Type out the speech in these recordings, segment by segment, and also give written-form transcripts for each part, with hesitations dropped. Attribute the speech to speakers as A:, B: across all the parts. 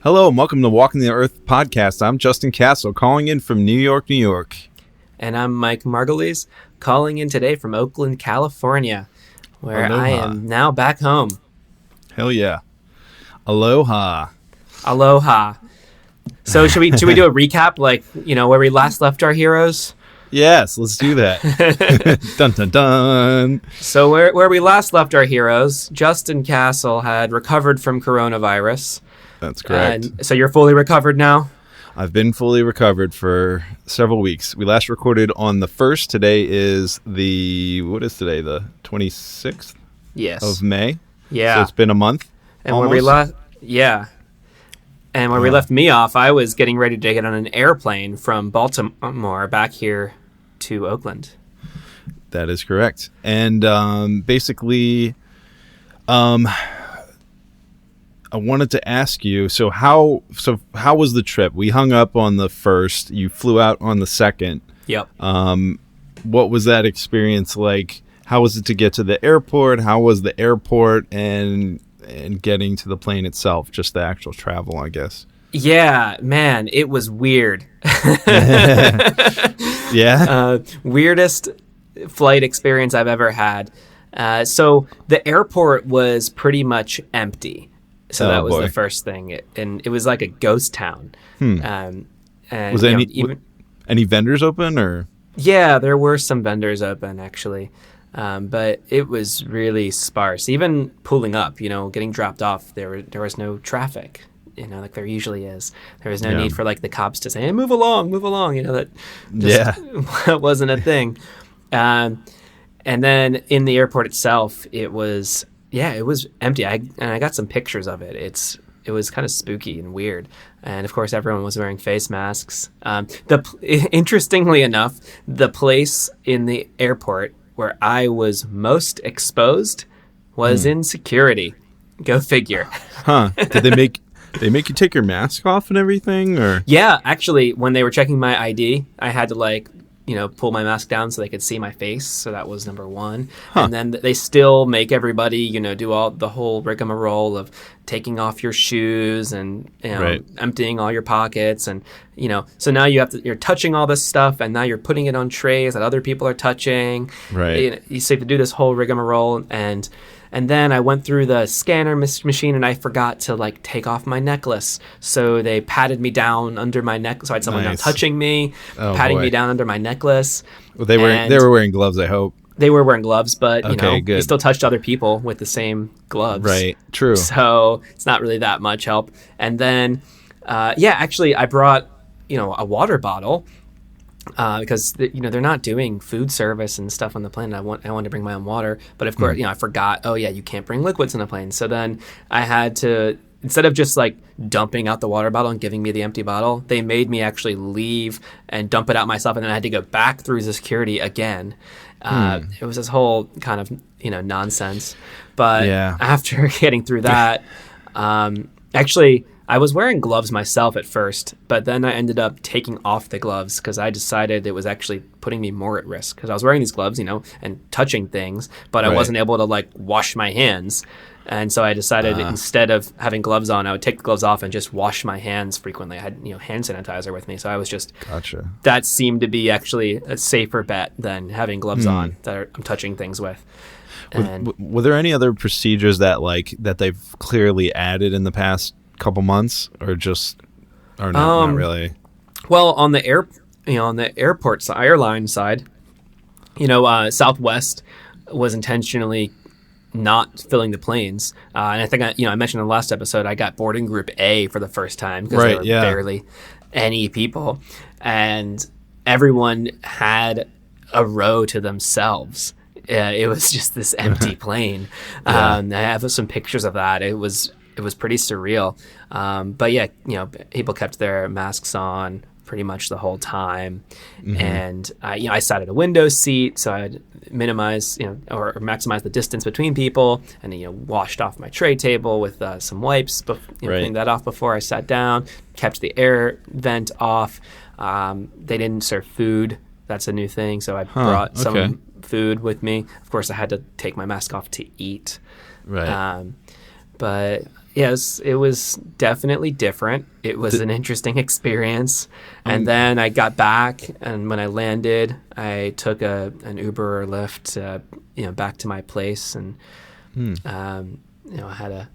A: Hello and welcome to Walking the Earth podcast. I'm Justin Castle, calling in from New York, New York.
B: And I'm Mike Margulies, calling in today from Oakland, California, where
A: Aloha.
B: I am now back home.
A: Hell yeah. Aloha.
B: Aloha. So should we do a recap, where we last left our heroes?
A: Yes, let's do that. Dun dun dun.
B: So where we last left our heroes, Justin Castle had recovered from coronavirus.
A: That's correct.
B: And so you're fully recovered now?
A: I've been fully recovered for several weeks. We last recorded on the 1st. Today is the 26th
B: Yes.
A: of May?
B: Yeah.
A: So it's been a month
B: And
A: almost?
B: when we left me off, I was getting ready to get on an airplane from Baltimore back here to Oakland.
A: That is correct. And basically, I wanted to ask you, so how was the trip? We hung up on the 1st. You flew out on the 2nd.
B: Yep.
A: What was that experience like? How was it to get to the airport? How was the airport and getting to the plane itself? Just the actual travel, I guess.
B: Yeah, man, it was weird.
A: Yeah?
B: Weirdest flight experience I've ever had. So the airport was pretty much empty. So that was the first thing. And it was like a ghost town. And
A: Was any vendors open or?
B: Yeah, there were some vendors open actually. But it was really sparse. Even pulling up, getting dropped off, there was no traffic, like there usually is. There was no need for the cops to say, "Hey, move along," that just wasn't a thing. And then in the airport itself, it was empty. I got some pictures of it. It was kind of spooky and weird. And of course, everyone was wearing face masks. Interestingly enough, the place in the airport where I was most exposed was in security. Go figure.
A: Huh. Did they make you take your mask off and everything, or?
B: Yeah, actually, when they were checking my ID, I had to pull my mask down so they could see my face. So that was number one.
A: Huh.
B: And then they still make everybody, do all the whole rigmarole of taking off your shoes and
A: Right.
B: emptying all your pockets. And, so now you're touching all this stuff and now you're putting it on trays that other people are touching.
A: Right.
B: You have to do this whole rigmarole. And then I went through the scanner machine and I forgot to take off my necklace. So they patted me down under my neck. So I had someone down touching me, patting me down under my necklace.
A: Well, they were wearing gloves, I hope.
B: They were wearing gloves, but
A: good.
B: you still touched other people with the same gloves.
A: Right. True.
B: So it's not really that much help. And then, actually I brought, a water bottle. Because they're not doing food service and stuff on the plane. I wanted to bring my own water, but of course, I forgot. Oh yeah, you can't bring liquids on the plane. So then I had to, instead of just dumping out the water bottle and giving me the empty bottle, they made me actually leave and dump it out myself, and then I had to go back through the security again. It was this whole kind of nonsense. But after getting through that, actually, I was wearing gloves myself at first, but then I ended up taking off the gloves because I decided it was actually putting me more at risk because I was wearing these gloves, and touching things, but I wasn't able to wash my hands. And so I decided instead of having gloves on, I would take the gloves off and just wash my hands frequently. I had, hand sanitizer with me. So I was just,
A: Gotcha.
B: That seemed to be actually a safer bet than having gloves on that I'm touching things with.
A: Were there any other procedures that they've clearly added in the past couple months, or not really?
B: Well, on the airline side, Southwest was intentionally not filling the planes, and I think I mentioned in the last episode I got boarding group A for the first time because there were barely any people, and everyone had a row to themselves. It was just this empty plane. I have some pictures of that. It was pretty surreal. But yeah, people kept their masks on pretty much the whole time. Mm-hmm. And I sat at a window seat, so I'd minimize, or maximize the distance between people, and washed off my tray table with some wipes, cleaned that off before I sat down, kept the air vent off. They didn't serve food. That's a new thing, so I brought some food with me. Of course, I had to take my mask off to eat.
A: Right.
B: But Yes, it was definitely different. It was an interesting experience. And then I got back, and when I landed, I took an Uber or Lyft, back to my place, and I had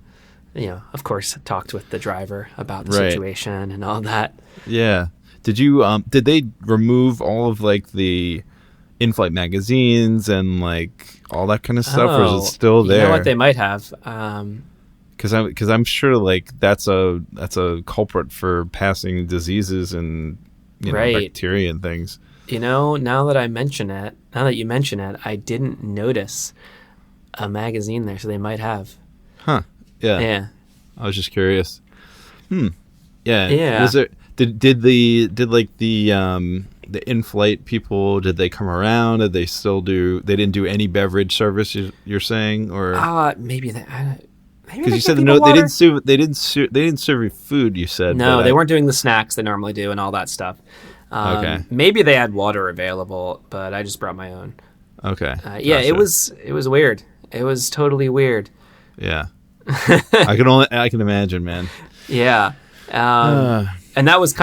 B: of course, talked with the driver about the situation and all that.
A: Yeah. Did you did they remove all of like the in-flight magazines and like all that kind of stuff, or is it still there?
B: You know what, they might have.
A: Because I'm sure like that's a culprit for passing diseases and bacteria and things.
B: Now that you mention it, I didn't notice a magazine there, so they might have.
A: Huh. Yeah.
B: Yeah.
A: I was just curious. Yeah.
B: Yeah.
A: Was it did the in-flight people, did they come around? Did they still they didn't do any beverage service, you're saying, or
B: maybe they.
A: Because you said they didn't serve you food. You said
B: no, they weren't doing the snacks they normally do and all that stuff.
A: Okay.
B: Maybe they had water available, but I just brought my own.
A: Okay.
B: Yeah,
A: Gotcha.
B: it was weird. It was totally weird.
A: Yeah. I can imagine, man.
B: Yeah. And that was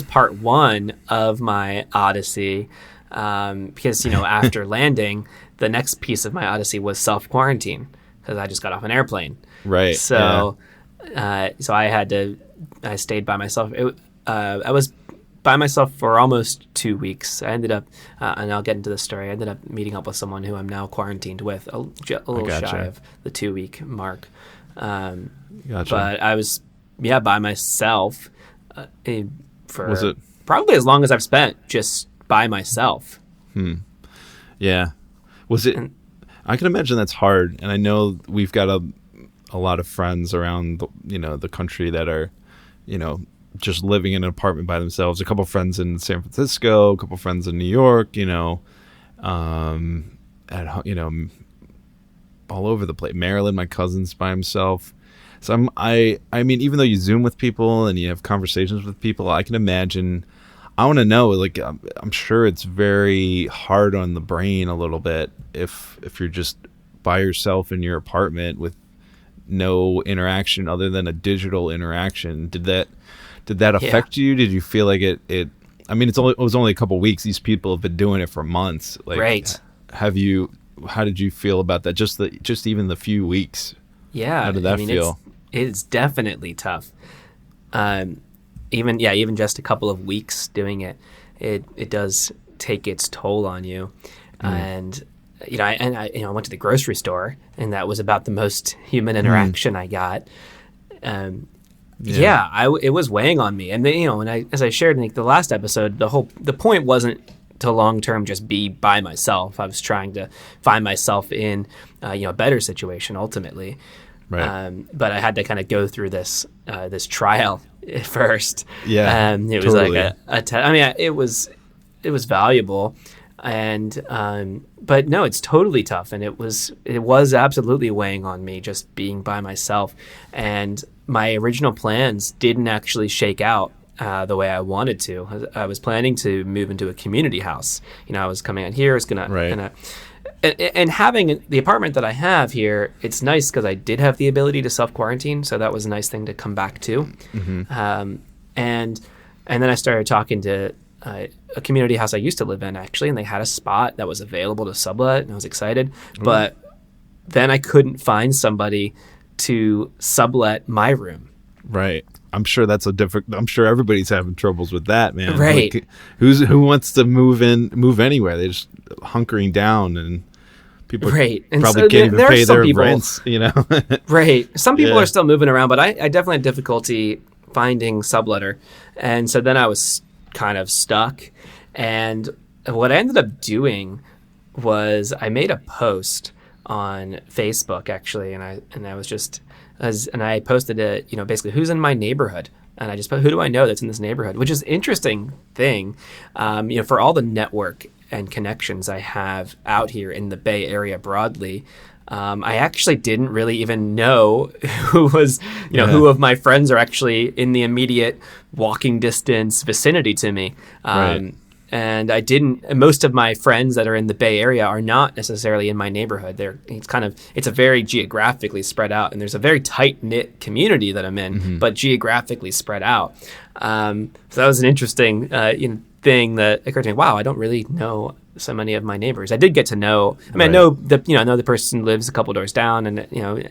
B: part one of my odyssey. Because after landing, the next piece of my odyssey was self-quarantine, because I just got off an airplane.
A: Right.
B: So, so I stayed by myself. I was by myself for almost 2 weeks. I ended up, and I'll get into the story, I ended up meeting up with someone who I'm now quarantined with, a little shy of the 2-week mark.
A: Gotcha.
B: But I was, by myself for
A: was it
B: probably as long as I've spent just by myself.
A: Yeah. Was it? I can imagine that's hard, and I know we've got a lot of friends around the country that are just living in an apartment by themselves. A couple friends in San Francisco, a couple friends in New York, all over the place. Maryland, my cousin's by himself. So I mean, even though you Zoom with people and you have conversations with people, I can imagine. I want to know, like, I'm sure it's very hard on the brain a little bit if you're just by yourself in your apartment with no interaction other than a digital interaction. Did that affect you? Did you feel like it? I mean, it was only a couple of weeks. These people have been doing it for months. Like,
B: right.
A: How did you feel about that? Just even the few weeks.
B: Yeah.
A: How did that feel?
B: It's definitely tough. Even just a couple of weeks doing it does take its toll on you. And I went to the grocery store, and that was about the most human interaction I got. It was weighing on me. And then, as I shared in the last episode, the point wasn't to long term just be by myself. I was trying to find myself in a better situation ultimately.
A: Right.
B: But I had to kind of go through this trial first.
A: Yeah.
B: It was like it was valuable, and but no, it's totally tough, and it was absolutely weighing on me just being by myself, and my original plans didn't actually shake out the way I wanted to. I was planning to move into a community house. I was coming out here. I was gonna. And having the apartment that I have here, it's nice because I did have the ability to self-quarantine, so that was a nice thing to come back to. Mm-hmm. And then I started talking to a community house I used to live in, actually, and they had a spot that was available to sublet, and I was excited. Mm-hmm. But then I couldn't find somebody to sublet my room.
A: Right. I'm sure that's I'm sure everybody's having troubles with that, man.
B: Right.
A: Like, who wants to move anywhere? They're just hunkering down, and people
B: right. And
A: probably
B: so
A: can't even pay their
B: people,
A: rents,
B: Right. Some people are still moving around, but I definitely had difficulty finding subletter. And so then I was kind of stuck. And what I ended up doing was I made a post on Facebook, actually, and I was just... and I posted it, basically, who's in my neighborhood? And I just put, who do I know that's in this neighborhood? Which is an interesting thing, for all the network and connections I have out here in the Bay Area broadly. I actually didn't really even know who of my friends are actually in the immediate walking distance vicinity to me.
A: Right.
B: And most of my friends that are in the Bay Area are not necessarily in my neighborhood. It's a very geographically spread out, and there's a very tight knit community that I'm in, but geographically spread out. So that was an interesting thing that occurred to me. Wow, I don't really know so many of my neighbors. I did get to know. I mean, I know the person lives a couple doors down, and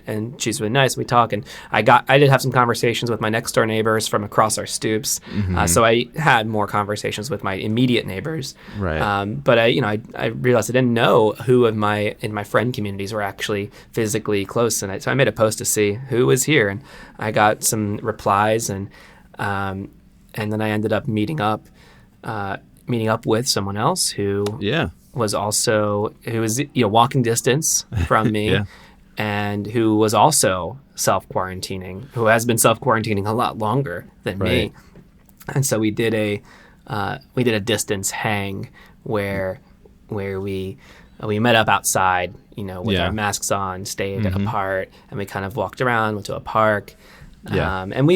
B: and she's really nice. We talk, and I did have some conversations with my next door neighbors from across our stoops. So I had more conversations with my immediate neighbors.
A: Right.
B: But I realized I didn't know who in my friend communities were actually physically close, and so I made a post to see who was here, and I got some replies, and then I ended up meeting up with someone else who was walking distance from me and who was also self-quarantining, who has been self-quarantining a lot longer than me. And so we did a distance hang where we met up outside, with our masks on, stayed apart, and we kind of walked around, went to a park. And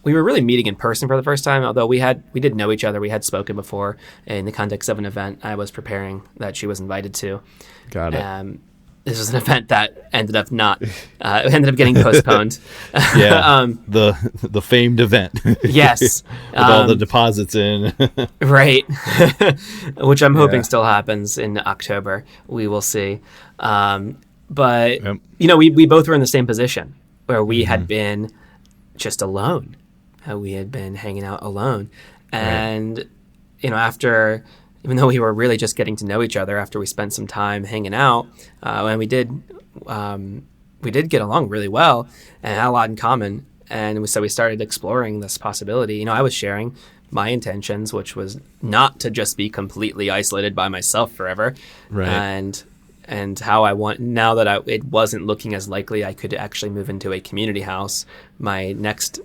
B: we were really meeting in person for the first time, although we did know each other. We had spoken before in the context of an event I was preparing that she was invited to.
A: Got it.
B: This was an event that ended up getting postponed.
A: The famed event.
B: Yes.
A: With all the deposits in.
B: Right. Which I'm hoping still happens in October. We will see. But, we both were in the same position where we had been just alone. We had been hanging out alone. And, even though we were really just getting to know each other after we spent some time hanging out, and we did get along really well and had a lot in common. And so we started exploring this possibility. I was sharing my intentions, which was not to just be completely isolated by myself forever.
A: Right.
B: And how I want, now that it wasn't looking as likely I could actually move into a community house, my next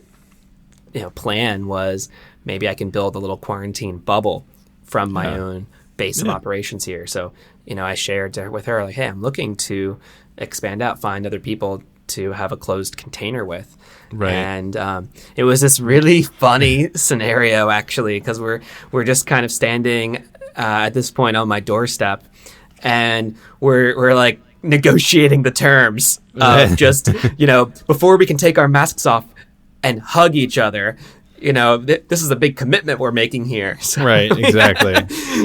B: plan was maybe I can build a little quarantine bubble from my own base of operations here. So, I shared with her, like, hey, I'm looking to expand out, find other people to have a closed container with.
A: Right.
B: And it was this really funny scenario, actually, because we're just kind of standing at this point on my doorstep, and we're like negotiating the terms of just, before we can take our masks off and hug each other. This is a big commitment we're making here. So,
A: right, exactly.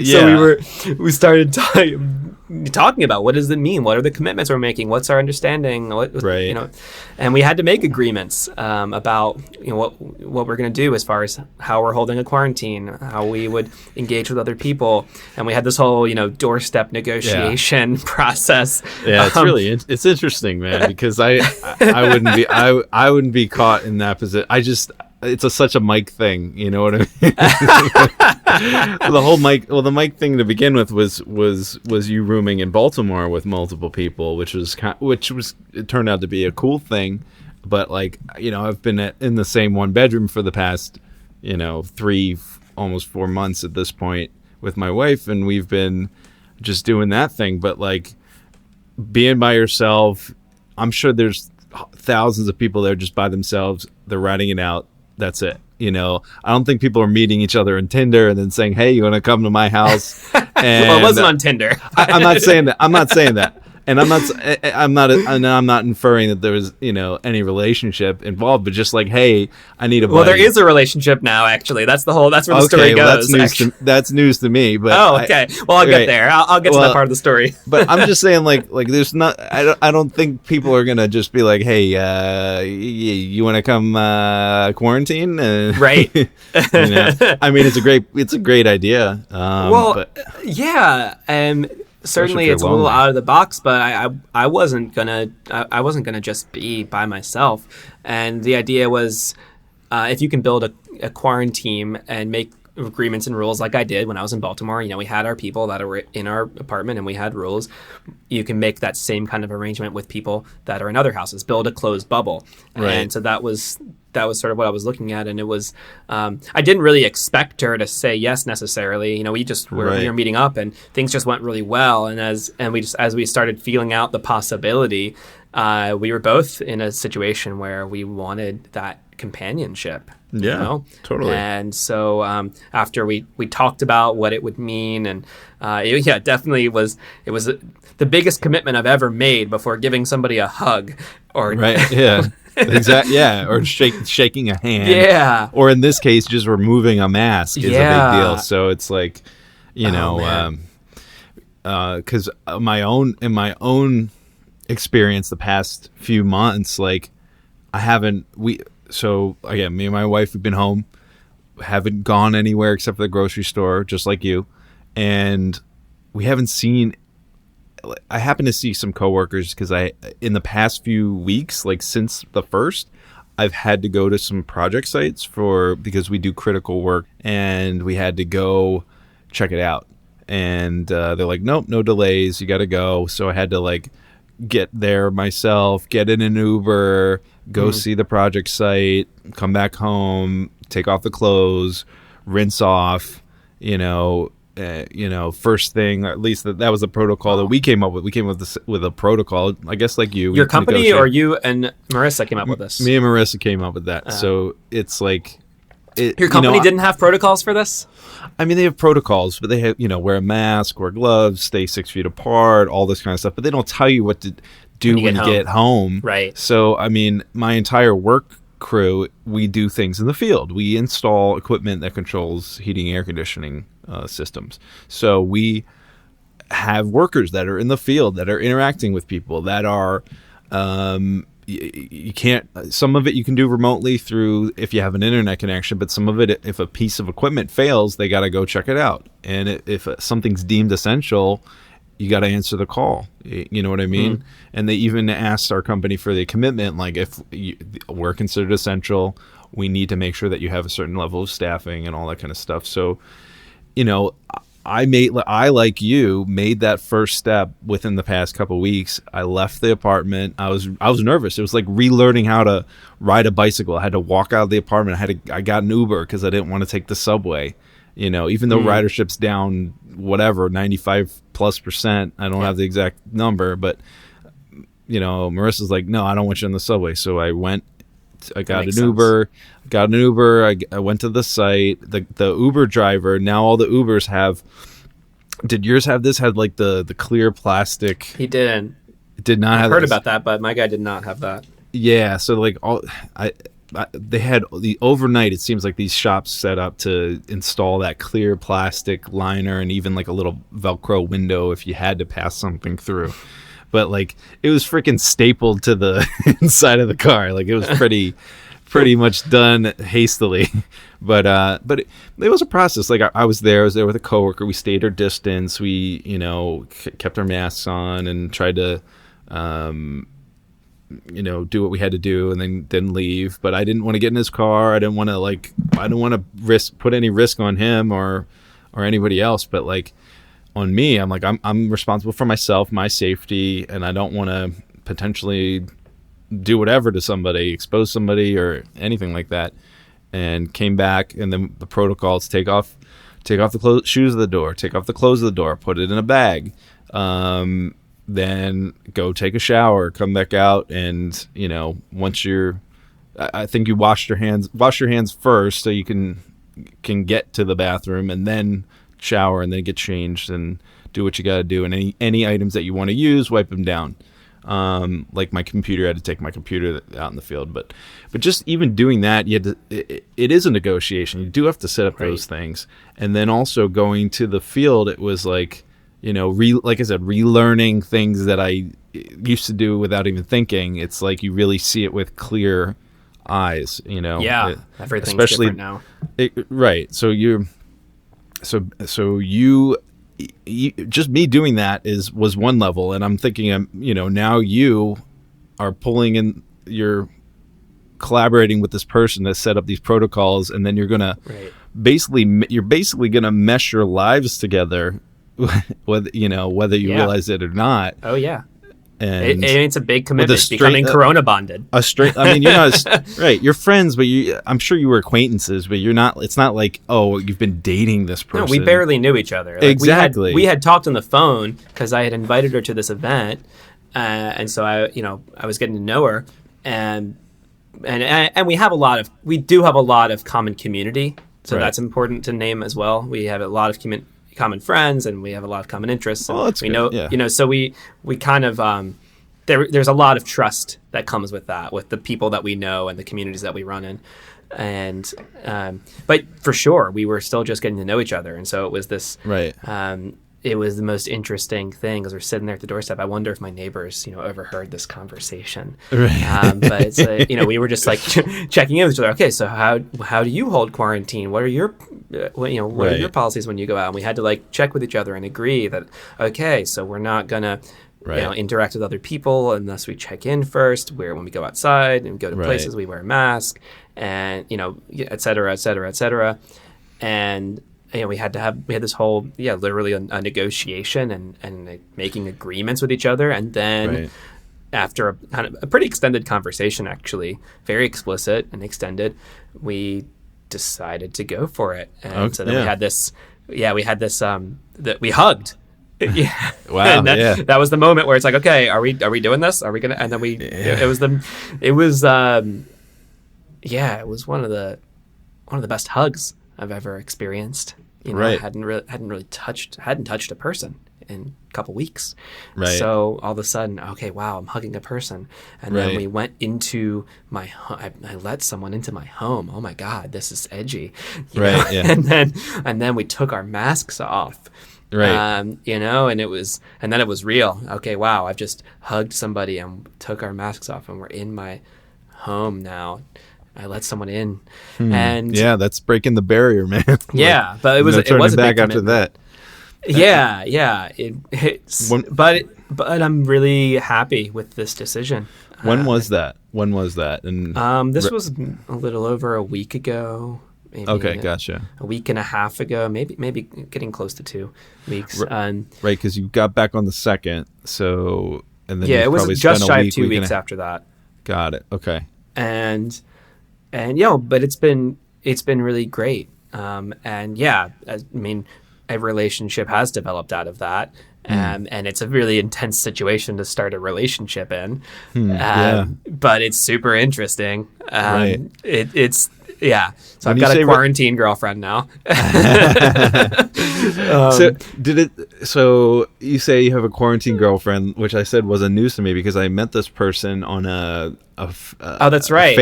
B: So we started talking about, what does it mean? What are the commitments we're making? What's our understanding? And we had to make agreements about what we're going to do as far as how we're holding a quarantine, how we would engage with other people, and we had this whole doorstep negotiation process.
A: Yeah, it's really it's interesting, man, because I wouldn't be caught in that position. It's such a Mike thing, you know what I mean? The Mike thing to begin with was you rooming in Baltimore with multiple people, which it turned out to be a cool thing, but I've been in the same one bedroom for the past 3 almost 4 months at this point with my wife, and we've been just doing that thing. But being by yourself, I'm sure there's thousands of people there just by themselves. They're writing it out. That's it. I don't think people are meeting each other on Tinder and then saying, "Hey, you want to come to my house?" And
B: well, it wasn't on Tinder.
A: I'm not saying that. And I'm not inferring that there was, any relationship involved, but just hey, I need a buddy.
B: Well, there is a relationship now, actually. That's where the story goes.
A: That's news to me. But
B: okay. Well, I'll get there. I'll get to that part of the story.
A: But I'm just saying, there's not. I don't think people are gonna just be like, "Hey, you want to come quarantine?"
B: Right.
A: I mean, it's a great idea.
B: Certainly it's a little out of the box, but I wasn't gonna just be by myself. And the idea was, if you can build a quarantine and make agreements and rules like I did when I was in Baltimore, we had our people that were in our apartment and we had rules. You can make that same kind of arrangement with people that are in other houses, build a closed bubble.
A: Right.
B: And so that was sort of what I was looking at. And it was, I didn't really expect her to say yes necessarily. We just we were meeting up and things just went really well. And as we started feeling out the possibility, we were both in a situation where we wanted that companionship.
A: Yeah, totally.
B: And so after we talked about what it would mean, and it definitely was the biggest commitment I've ever made before giving somebody a hug or
A: right. Yeah. Exactly. Yeah. Or shaking a hand.
B: Yeah.
A: Or in this case, just removing a mask is a big deal. So it's like, because in my own experience, the past few months, like so again, me and my wife, we've been home, haven't gone anywhere except for the grocery store, just like you. And we haven't seen, I happen to see some coworkers because in the past few weeks, like since the first, I've had to go to some project sites because we do critical work, and we had to go check it out. And they're like, nope, no delays. You got to go. So I had to like get there myself, get in an Uber, go see the project site, come back home, take off the clothes, rinse off, first thing, at least that was the protocol that we came up with. We came up with a protocol, I guess, like you.
B: Your company or you and Marissa came up with this?
A: Me and Marissa came up with that. So it's like...
B: Your company didn't have protocols for this?
A: I mean, they have protocols, but they have, wear a mask, wear gloves, stay 6 feet apart, all this kind of stuff. But they don't tell you what to do when you get home.
B: Right.
A: So, I mean, my entire work crew, we do things in the field. We install equipment that controls heating and air conditioning systems. So we have workers that are in the field, that are interacting with people, that are... you can't, some of it you can do remotely through if you have an internet connection, but some of it, if a piece of equipment fails, they got to go check it out. And if something's deemed essential, you got to answer the call. You know what I mean? And they even asked our company for the commitment, like if we're considered essential, we need to make sure that you have a certain level of staffing and all that kind of stuff. So, I like you made that first step within the past couple of weeks. I left the apartment. I was nervous. It was like relearning how to ride a bicycle. I had to walk out of the apartment. I got an Uber because I didn't want to take the subway. Even though ridership's down 95+%. I don't have the exact number, but Marissa's like, no, I don't want you on the subway. So I went. I got an Uber. I went to the site. The Uber driver. Now all the Ubers have. Did yours have this? Had like the clear plastic?
B: He didn't.
A: It did not.
B: I've heard about that, but my guy did not have that.
A: Yeah. So like they had the overnight. It seems like these shops set up to install that clear plastic liner and even like a little Velcro window if you had to pass something through. But like it was freaking stapled to the inside of the car. Like it was pretty much done hastily. But it was a process. Like I was there with a coworker. We stayed our distance. We kept our masks on and tried to do what we had to do and then leave. But I didn't want to get in his car. I didn't want to put any risk on him or anybody else. But like. On me, I'm like, I'm responsible for myself, my safety, and I don't want to potentially do whatever to somebody, expose somebody or anything like that. And came back, and then the protocols: take off the shoes of the door, take off the clothes of the door, put it in a bag, then go take a shower, come back out, and once I think you wash your hands first so you can get to the bathroom, and then shower and then get changed and do what you got to do, and any items that you want to use, wipe them down. Like my computer, I had to take my computer out in the field, but just even doing that, it is a negotiation. You do have to set up those things, and then also going to the field, it was like like I said, relearning things that I used to do without even thinking. It's like you really see it with clear eyes.
B: Yeah, everything's
A: especially
B: different now.
A: Right. So you just me doing that was one level, and I'm thinking, now you are pulling in, you're collaborating with this person that set up these protocols, and then you're gonna basically gonna mesh your lives together, whether you realize it or not.
B: Oh yeah.
A: And
B: it's a big commitment, becoming corona bonded.
A: Right. You're friends, but I'm sure you were acquaintances, but you're not. It's not like, oh, you've been dating this person.
B: No, we barely knew each other. Like,
A: exactly.
B: We had talked on the phone because I had invited her to this event, and so I was getting to know her, and and we do have a lot of common community, so
A: Right.
B: that's important to name as well. We have a lot of common friends, and we have a lot of common interests.
A: Oh, that's
B: we
A: good.
B: know,
A: Yeah.
B: so we kind of there's a lot of trust that comes with that, with the people that we know and the communities that we run in. And but for sure, we were still just getting to know each other, and so it was this.
A: Right.
B: It was the most interesting thing as we're sitting there at the doorstep. I wonder if my neighbors, overheard this conversation.
A: Right.
B: But it's we were just like checking in with each other. Okay, so how do you hold quarantine? What are your what are
A: Right.
B: your policies when you go out? And we had to like check with each other and agree that okay, so we're not gonna
A: Right.
B: interact with other people unless we check in first. Where when we go outside and go to
A: Right.
B: places, we wear a mask, and et cetera, et cetera, et cetera. And we had this whole literally a negotiation and like, making agreements with each other, and then
A: Right.
B: after a pretty extended conversation, actually very explicit and extended, we decided to go for it. And so then we had this that we hugged. Yeah.
A: Wow.
B: And that was the moment where it's like, okay, are we doing this? Are we gonna? And then it was one of the best hugs I've ever experienced.
A: Right.
B: I hadn't touched a person in a couple weeks.
A: Right.
B: So all of a sudden, okay, wow, I'm hugging a person. And then
A: Right.
B: we went into my home. I let someone into my home. Oh my God, this is edgy.
A: Right.
B: know?
A: Yeah.
B: And then we took our masks off.
A: Right.
B: And then it was real. Okay, wow, I've just hugged somebody and took our masks off, and we're in my home now. I let someone in, and
A: that's breaking the barrier, man.
B: yeah, but it was
A: no turning
B: a big
A: back after
B: commitment.
A: that.
B: Yeah. But I'm really happy with this decision.
A: When was that? And
B: this was a little over a week ago. Maybe
A: okay, gotcha.
B: A week and a half ago, maybe getting close to 2 weeks.
A: Right, because you got back on the 2nd, so and then
B: it was
A: probably
B: just
A: spent
B: shy
A: a
B: of
A: week,
B: 2 weeks after that.
A: Got it. Okay.
B: And but it's been really great. A relationship has developed out of that. And it's a really intense situation to start a relationship in. But it's super interesting.
A: Right.
B: So I've got a quarantine girlfriend now.
A: So you say you have a quarantine girlfriend, which I said was a news to me because I met this person on
B: that's right.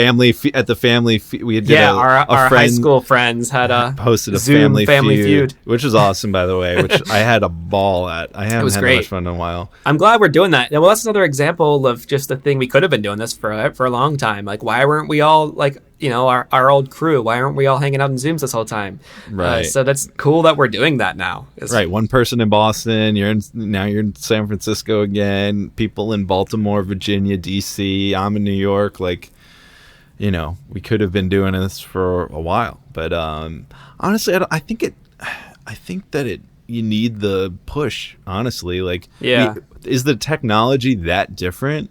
A: At the family we did
B: our high school friends had
A: posted a
B: Zoom
A: family feud, which was awesome, by the way, which I had a ball at. I haven't had much fun in a while.
B: I'm glad we're doing that. Well, that's another example of just a thing we could have been doing this for a long time. Like, why weren't we all like our old crew? Why aren't we all hanging out in Zooms this whole time?
A: Right.
B: So that's cool that we're doing that now.
A: Right. One person in Boston. You're in San Francisco again. People in Baltimore, Virginia, DC. I'm in New York. Like, we could have been doing this for a while. But honestly, I think that you need the push. Honestly, like, is the technology that different?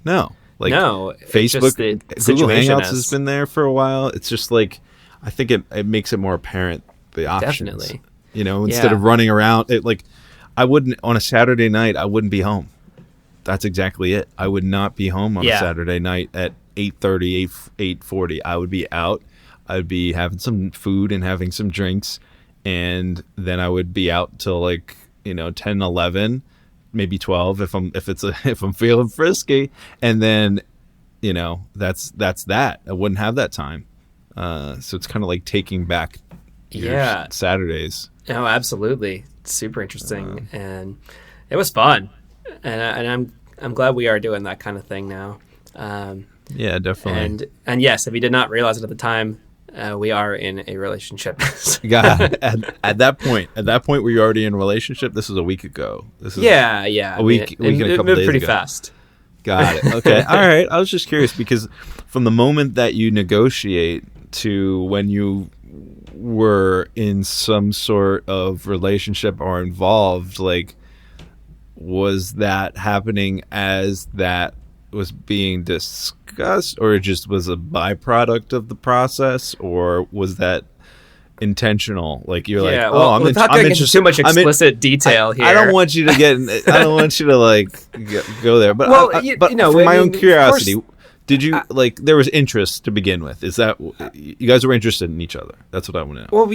A: No. Like,
B: no,
A: Facebook, Google Hangouts
B: is.
A: has been there for a while. It's just like, I think it makes it more apparent, the options.
B: Definitely.
A: Instead of running around, I wouldn't, on a Saturday night, I wouldn't be home. That's exactly it. I would not be home on a Saturday night at 8:30, 8:40. I would be out. I would be having some food and having some drinks. And then I would be out till 10, 11. Maybe 12 if I'm feeling frisky, and then that's that. I wouldn't have that time, so it's kind of like taking back your Saturdays.
B: Oh, absolutely. It's super interesting, and it was fun, and I'm glad we are doing that kind of thing now.
A: Yeah, definitely.
B: And yes, if you did not realize it at the time, we are in a relationship.
A: God, at that point were you already in a relationship? This was a week ago. This is
B: a
A: week and a couple days
B: pretty
A: ago.
B: fast.
A: Got it. Okay. All right. I was just curious because from the moment that you negotiate to when you were in some sort of relationship or involved, like, was that happening as that was being discussed, or it just was a byproduct of the process, or was that intentional? Like, you're like, I'm
B: into too much explicit detail here.
A: I don't want you to get. I don't want you to go there. But
B: well,
A: for my own curiosity, Did you like there was interest to begin with? Is that you guys were interested in each other? That's what I want to know.
B: Well,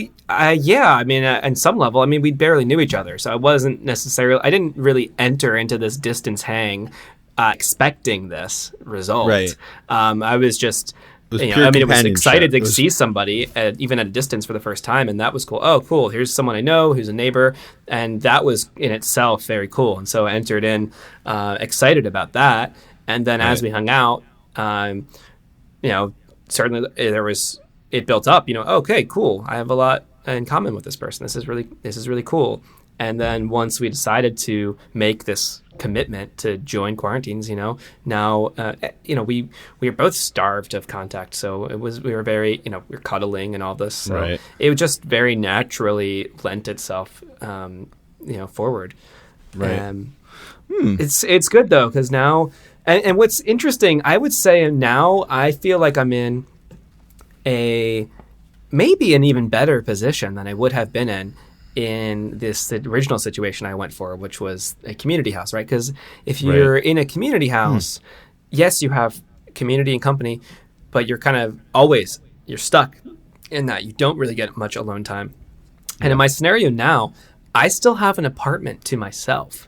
B: yeah, I mean, on some level, I mean, we barely knew each other, so I didn't really enter into this distance hang expecting this result.
A: Right.
B: I was just, it was excited to see somebody even at a distance for the first time, and that was cool. Oh, cool! Here's someone I know who's a neighbor, and that was in itself very cool. And so I entered in excited about that, and then as we hung out. Certainly it built up, okay, cool. I have a lot in common with this person. This is really cool. And then once we decided to make this commitment to join quarantines, now, we were both starved of contact. So we were very, we were cuddling and all this. So it just very naturally lent itself, forward.
A: Right.
B: It's good though, because now, and what's interesting, I would say now I feel like I'm in maybe an even better position than I would have been in this original situation I went for, which was a community house, right? Because if you're in a community house, yes, you have community and company, but you're kind of you're stuck in that. You don't really get much alone time. And in my scenario now, I still have an apartment to myself.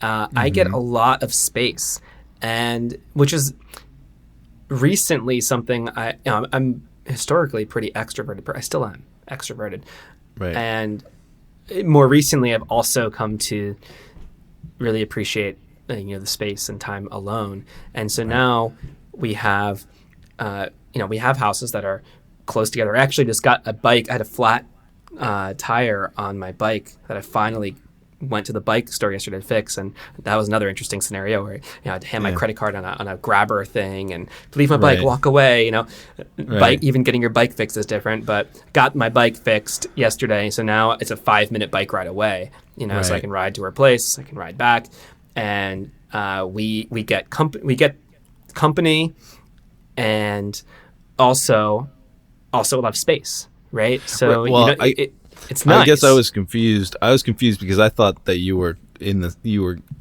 B: I get a lot of space. And which is recently something I'm historically pretty extroverted. I still am extroverted.
A: Right.
B: And more recently, I've also come to really appreciate the space and time alone. And so now we have houses that are close together. I actually just got a bike. I had a flat tire on my bike that I finally went to the bike store yesterday to fix, and that was another interesting scenario where I had to hand my credit card on a grabber thing and leave my bike, walk away. Bike, even getting your bike fixed is different, but got my bike fixed yesterday, so now it's a 5-minute bike ride away. So I can ride to her place, I can ride back, and we get company, and also a lot of space, right? So it's nice.
A: I guess I was confused. Because I thought that you were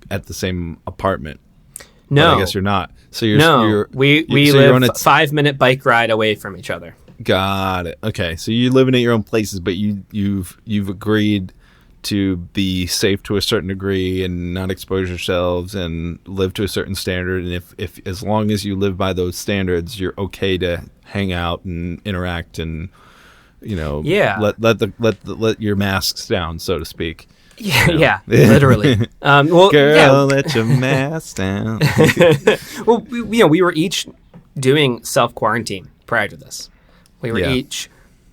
A: at the same apartment.
B: No,
A: but I guess you're not. So
B: we live a 5-minute bike ride away from each other.
A: Got it. Okay, so you're living at your own places, but you've agreed to be safe to a certain degree and not expose yourselves and live to a certain standard. And if as long as you live by those standards, you're okay to hang out and interact and. Let your masks down, so to speak.
B: Yeah, literally.
A: Let your masks down.
B: Well, we were each doing self-quarantine prior to this. We were each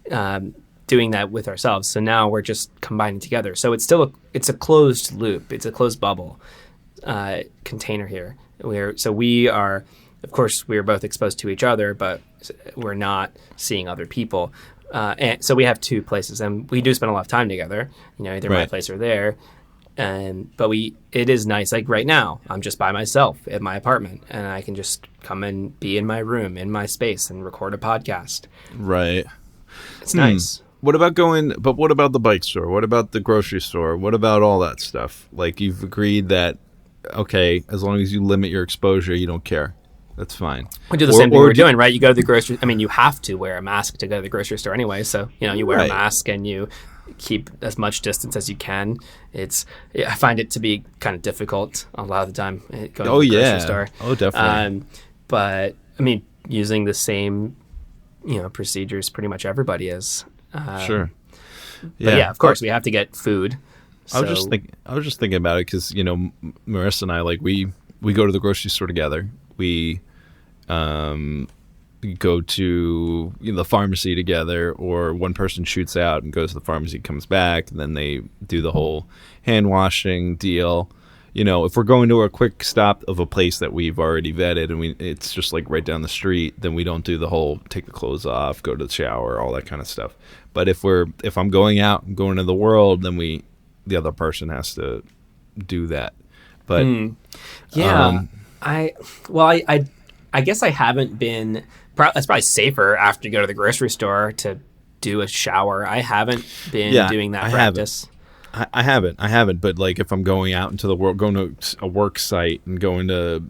B: doing that with ourselves. So now we're just combining together. So it's still it's a closed loop. It's a closed bubble container here. We are, of course, we are both exposed to each other, but we're not seeing other people. And so we have two places, and we do spend a lot of time together, either my place or there. But it is nice. Like right now, I'm just by myself at my apartment, and I can just come and be in my room, in my space, and record a podcast.
A: Right.
B: It's nice.
A: What about the bike store? What about the grocery store? What about all that stuff? Like you've agreed that, okay, as long as you limit your exposure, you don't care. That's fine.
B: We do the same thing we're doing, right? You go to the grocery. I mean, you have to wear a mask to go to the grocery store anyway. So, you wear a mask and you keep as much distance as you can. I find it to be kind of difficult a lot of the time going to the grocery store.
A: Oh, definitely.
B: But I mean, using the same, procedures pretty much everybody is.
A: Sure.
B: But yeah, of course, we have to get food. So.
A: I was just thinking about it because Marissa and I we go to the grocery store together. We go to the pharmacy together, or one person shoots out and goes to the pharmacy, comes back, and then they do the whole hand washing deal. If we're going to a quick stop of a place that we've already vetted and it's just like right down the street, then we don't do the whole take the clothes off, go to the shower, all that kind of stuff. But if I'm going out and going into the world, then the other person has to do that. But
B: I guess I haven't been. That's probably safer after you go to the grocery store to do a shower. I haven't been doing that practice.
A: I haven't. But like if I'm going out into the world, going to a work site and going to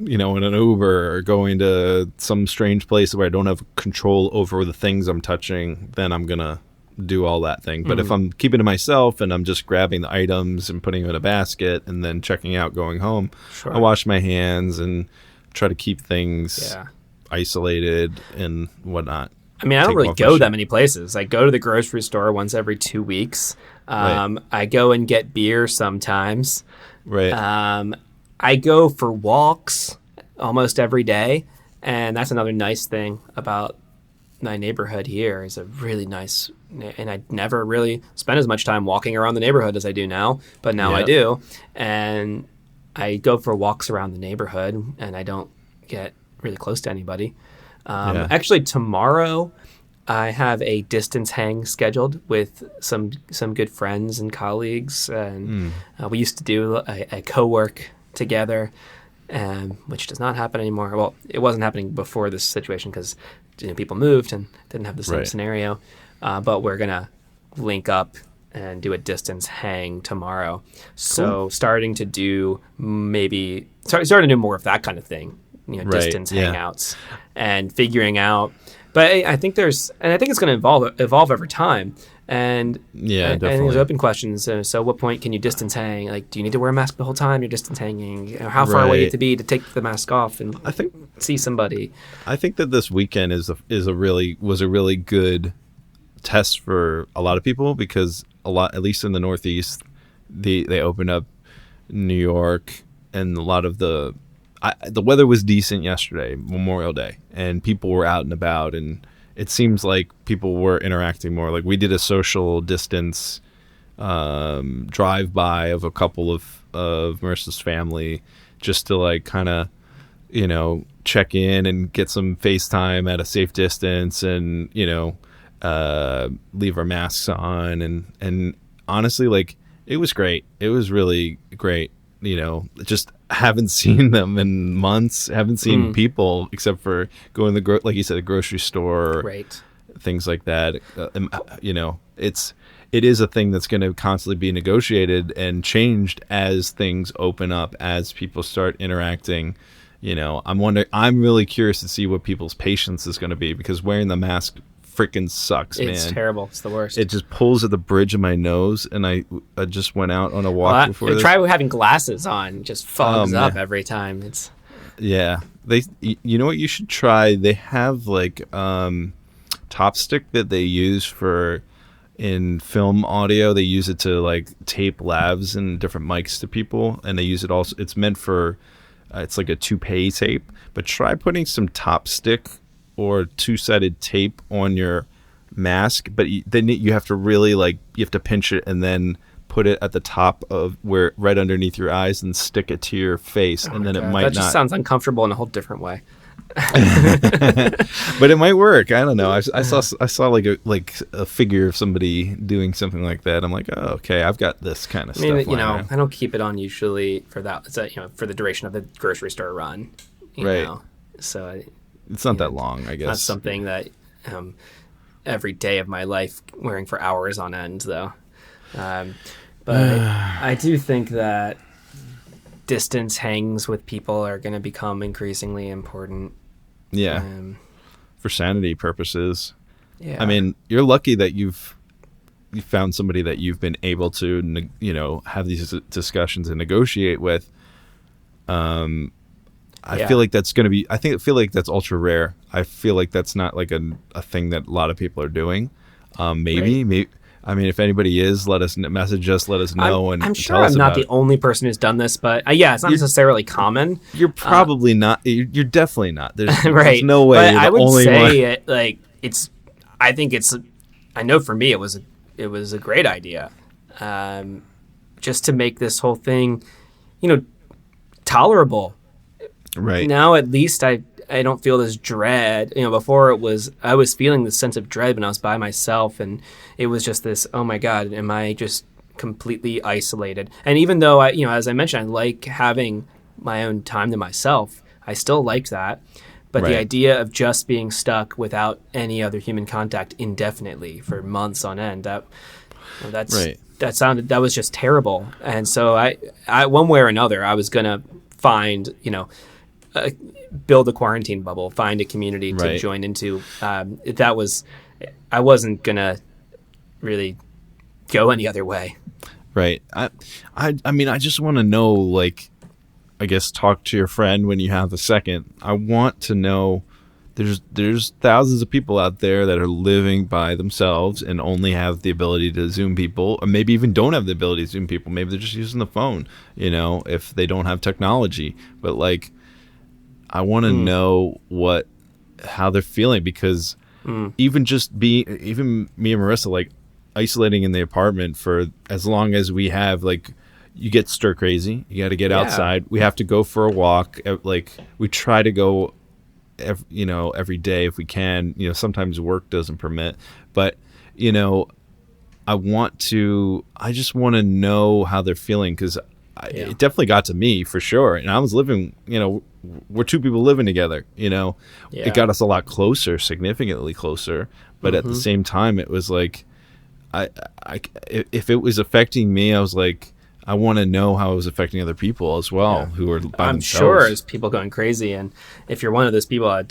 A: in an Uber or going to some strange place where I don't have control over the things I'm touching, then I'm going to do all that thing. But if I'm keeping to myself and I'm just grabbing the items and putting them in a basket and then checking out, going home,
B: Sure.
A: I wash my hands and try to keep things
B: Yeah.
A: isolated and whatnot.
B: I mean, I don't
A: Take
B: really
A: off my
B: go
A: shoe.
B: that many places. I go to the grocery store once every 2 weeks.
A: Right.
B: I go and get beer sometimes.
A: Right.
B: I go for walks almost every day. And that's another nice thing about my neighborhood here is a really nice, and I never really spend as much time walking around the neighborhood as I do now, but now I
A: Yep.
B: do. And I go for walks around the neighborhood and I don't get really close to anybody.
A: Yeah.
B: Actually, tomorrow I have a distance hang scheduled with some good friends and colleagues, and we used to do a co-work together, which does not happen anymore. Well, it wasn't happening before this situation because people moved and didn't have the same
A: Right.
B: scenario. But we're gonna link up and do a distance hang tomorrow. So starting to do more of that kind of thing.
A: Right,
B: Distance
A: yeah.
B: hangouts and figuring out. But I think it's going to evolve over time. And
A: Yeah,
B: I think
A: definitely.
B: there's open questions. So, at what point can you distance hang? Like, do you need to wear a mask the whole time you're distance hanging? How far away do you
A: Right.
B: have to be to take the mask off and
A: I think
B: see somebody?
A: that this weekend was a really good test for a lot of people because at least in the Northeast, they opened up New York, and a lot of the weather was decent yesterday, Memorial Day, and people were out and about, and it seems like people were interacting more. Like we did a social distance drive by of a couple of Marissa's family just to like kind of check in and get some FaceTime at a safe distance and leave our masks on, and honestly, like it was great. It was really great. Just haven't seen them in months. Haven't seen people except for going to like you said, the grocery store,
B: Right.
A: things like that. It is a thing that's going to constantly be negotiated and changed as things open up, as people start interacting. I'm really curious to see what people's patience is going to be, because wearing the mask freaking sucks, man.
B: It's terrible. It's the worst.
A: It just pulls at the bridge of my nose, and I just went out on a walk before this.
B: Try having glasses on. It just fogs up
A: man.
B: every time. It's
A: Yeah, you know what you should try? They have like top stick that they use in film audio. They use it to like tape lavs and different mics to people, and they use it also. It's meant for it's like a toupee tape, but try putting some top stick or two-sided tape on your mask, but then you have to really you have to pinch it and then put it at the top of right underneath your eyes and stick it to your face, and then it might
B: that just
A: not.
B: sounds uncomfortable in a whole different way.
A: But it might work. I don't know. I saw like a figure of somebody doing something like that. I'm like, oh, okay, I've got this kind of
B: I mean,
A: stuff. lying around.
B: I don't keep it on usually for that. It's for the duration of the grocery store run.
A: Right.
B: So
A: It's not that long, I guess.
B: not something that every day of my life wearing for hours on end, though. But I do think that distance hangs with people are going to become increasingly important.
A: Yeah, for sanity purposes.
B: Yeah.
A: I mean, you're lucky that you found somebody that you've been able to, have these discussions and negotiate with. I feel like that's going to be. I feel like that's ultra rare. I feel like that's not like a thing that a lot of people are doing. Maybe. I mean, if anybody is, message us. Let us know.
B: I'm sure
A: tell us
B: I'm not
A: about
B: the
A: it.
B: only person who's done this, but it's not necessarily common.
A: You're probably not. You're definitely not. There's,
B: Right.
A: there's no way.
B: But
A: you're
B: I
A: the
B: would
A: only
B: say
A: one.
B: I know for me it was a great idea, just to make this whole thing, tolerable.
A: Right.
B: Now at least I don't feel this dread. Before I was feeling this sense of dread when I was by myself, and it was just this, oh my God, am I just completely isolated? And even though as I mentioned, I like having my own time to myself, I still liked that. But
A: Right.
B: the idea of just being stuck without any other human contact indefinitely for months on end, that was just terrible. And so I one way or another, I was gonna find build a quarantine bubble, find a community to
A: Right.
B: join into. I wasn't gonna really go any other way.
A: Right. I mean, I just want to know, like, I guess talk to your friend when you have a second. I want to know there's thousands of people out there that are living by themselves and only have the ability to Zoom people, or maybe even don't have the ability to Zoom people. Maybe they're just using the phone, if they don't have technology. But like, I want to know how they're feeling, because even me and Marissa, like, isolating in the apartment for as long as we have, like, you get stir crazy. You got to get outside. We have to go for a walk. Like, we try to go, every day if we can. Sometimes work doesn't permit, but I just want to know how they're feeling, because it definitely got to me for sure. And I was living, we're two people living together. It got us a lot closer, significantly closer. But at the same time, it was like, if it was affecting me, I was like, I want to know how it was affecting other people as well, who are by
B: I'm
A: themselves.
B: sure there's people going crazy, and if you're one of those people, I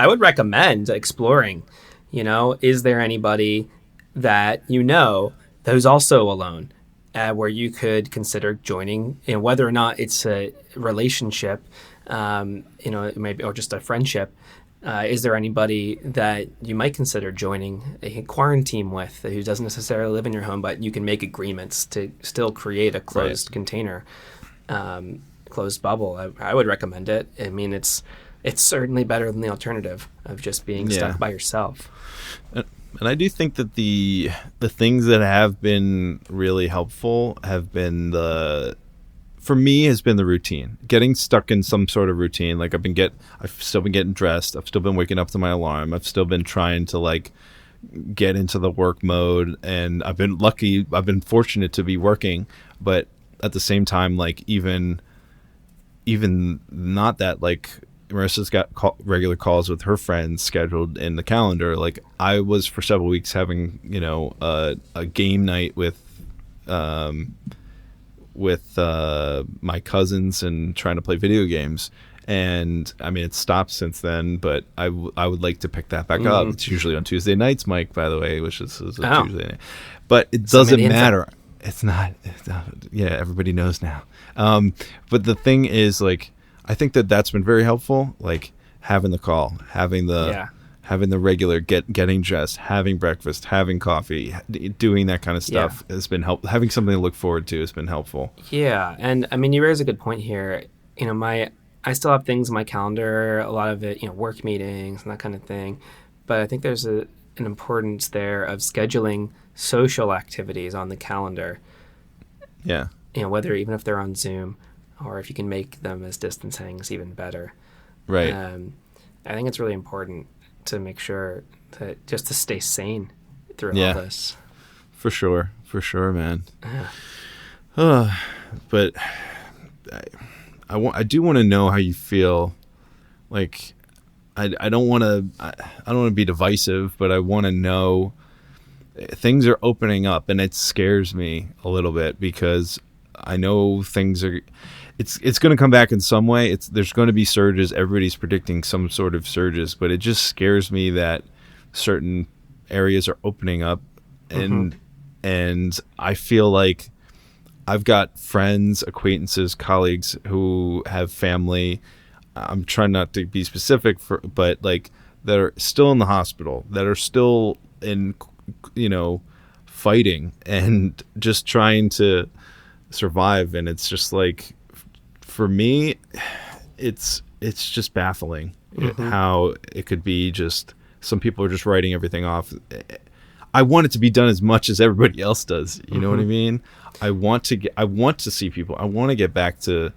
B: would recommend exploring. Is there anybody that who's also alone, where you could consider joining? Whether or not it's a relationship, maybe, or just a friendship. Is there anybody that you might consider joining a quarantine with, who doesn't necessarily live in your home, but you can make agreements to still create a closed container, closed bubble? I would recommend it. I mean, it's certainly better than the alternative of just being stuck by yourself.
A: And I do think that the things that have been really helpful have been for me, has been the routine. Getting stuck in some sort of routine. Like, I've still been getting dressed. I've still been waking up to my alarm. I've still been trying to, like, get into the work mode. And I've been fortunate to be working. But at the same time, like, even not that, like, Marissa's got regular calls with her friends scheduled in the calendar. Like, I was for several weeks having, a game night with my cousins and trying to play video games. And I mean, it's stopped since then, but I would like to pick that back up. It's usually on Tuesday nights, Mike, by the way, which is a Tuesday night. But it doesn't matter. It's not. Yeah, everybody knows now. But the thing is, like, I think that's been very helpful. Like, having the call, having the regular getting dressed, having breakfast, having coffee, doing that kind of stuff has been helpful. Having something to look forward to has been helpful. Yeah,
B: and I mean, you raise a good point here. I still have things in my calendar, a lot of it, work meetings and that kind of thing. But I think there's an importance there of scheduling social activities on the calendar.
A: Yeah.
B: Whether even if they're on Zoom, or if you can make them as distance hangs, even better.
A: Right.
B: I think it's really important to make sure that just to stay sane through all this.
A: For sure, man. But I do want to know how you feel. Like, I don't want to be divisive, but I want to know things are opening up, and it scares me a little bit, because I know things are. It's going to come back in some way. There's going to be surges. Everybody's predicting some sort of surges, but it just scares me that certain areas are opening up, and I feel like I've got friends, acquaintances, colleagues who have family. I'm trying not to be specific, but like, that are still in the hospital, that are still in, fighting and just trying to survive. And it's just like, for me, it's just baffling how it could be just some people are just writing everything off. I want it to be done as much as everybody else does. You know what I mean? I want to see people. I want to get back to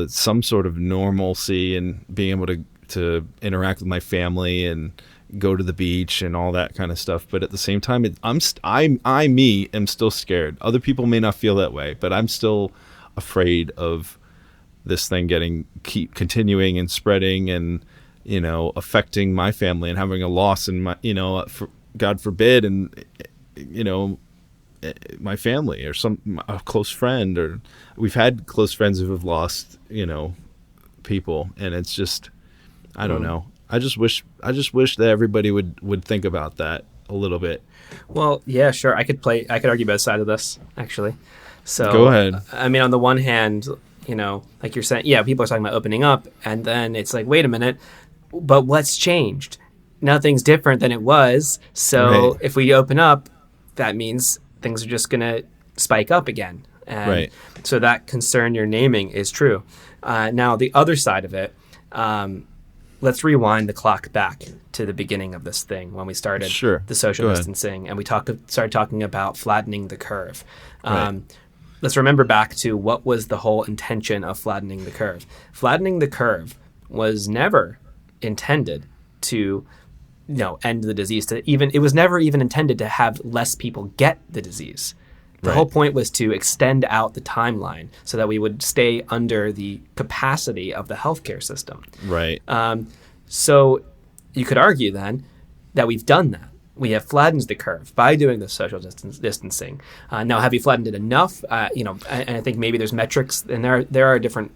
A: some sort of normalcy and being able to interact with my family and go to the beach and all that kind of stuff. But at the same time, am still scared. Other people may not feel that way, but I'm still afraid of this thing keep continuing and spreading and, affecting my family and having a loss in my, God forbid, and, my family or a close friend, or we've had close friends who have lost, people, and it's just, I don't know. I just wish that everybody would think about that a little bit.
B: Well, yeah, sure. I could argue both sides of this, actually. So
A: Go ahead.
B: I mean, on the one hand, like you're saying, yeah, people are talking about opening up, and then it's like, wait a minute, but what's changed? Nothing's different than it was. So if we open up, that means things are just going to spike up again. And so that concern you're naming is true. Now, the other side of it, let's rewind the clock back to the beginning of this thing when we started the social distancing, and we started talking about flattening the curve. Let's remember back to what was the whole intention of flattening the curve. Flattening the curve was never intended to end the disease. It was never even intended to have less people get the disease. The whole point was to extend out the timeline so that we would stay under the capacity of the healthcare system.
A: Right.
B: So you could argue then that we've done that. We have flattened the curve by doing the social distancing. Now, have you flattened it enough? And I think maybe there's metrics, and there are different.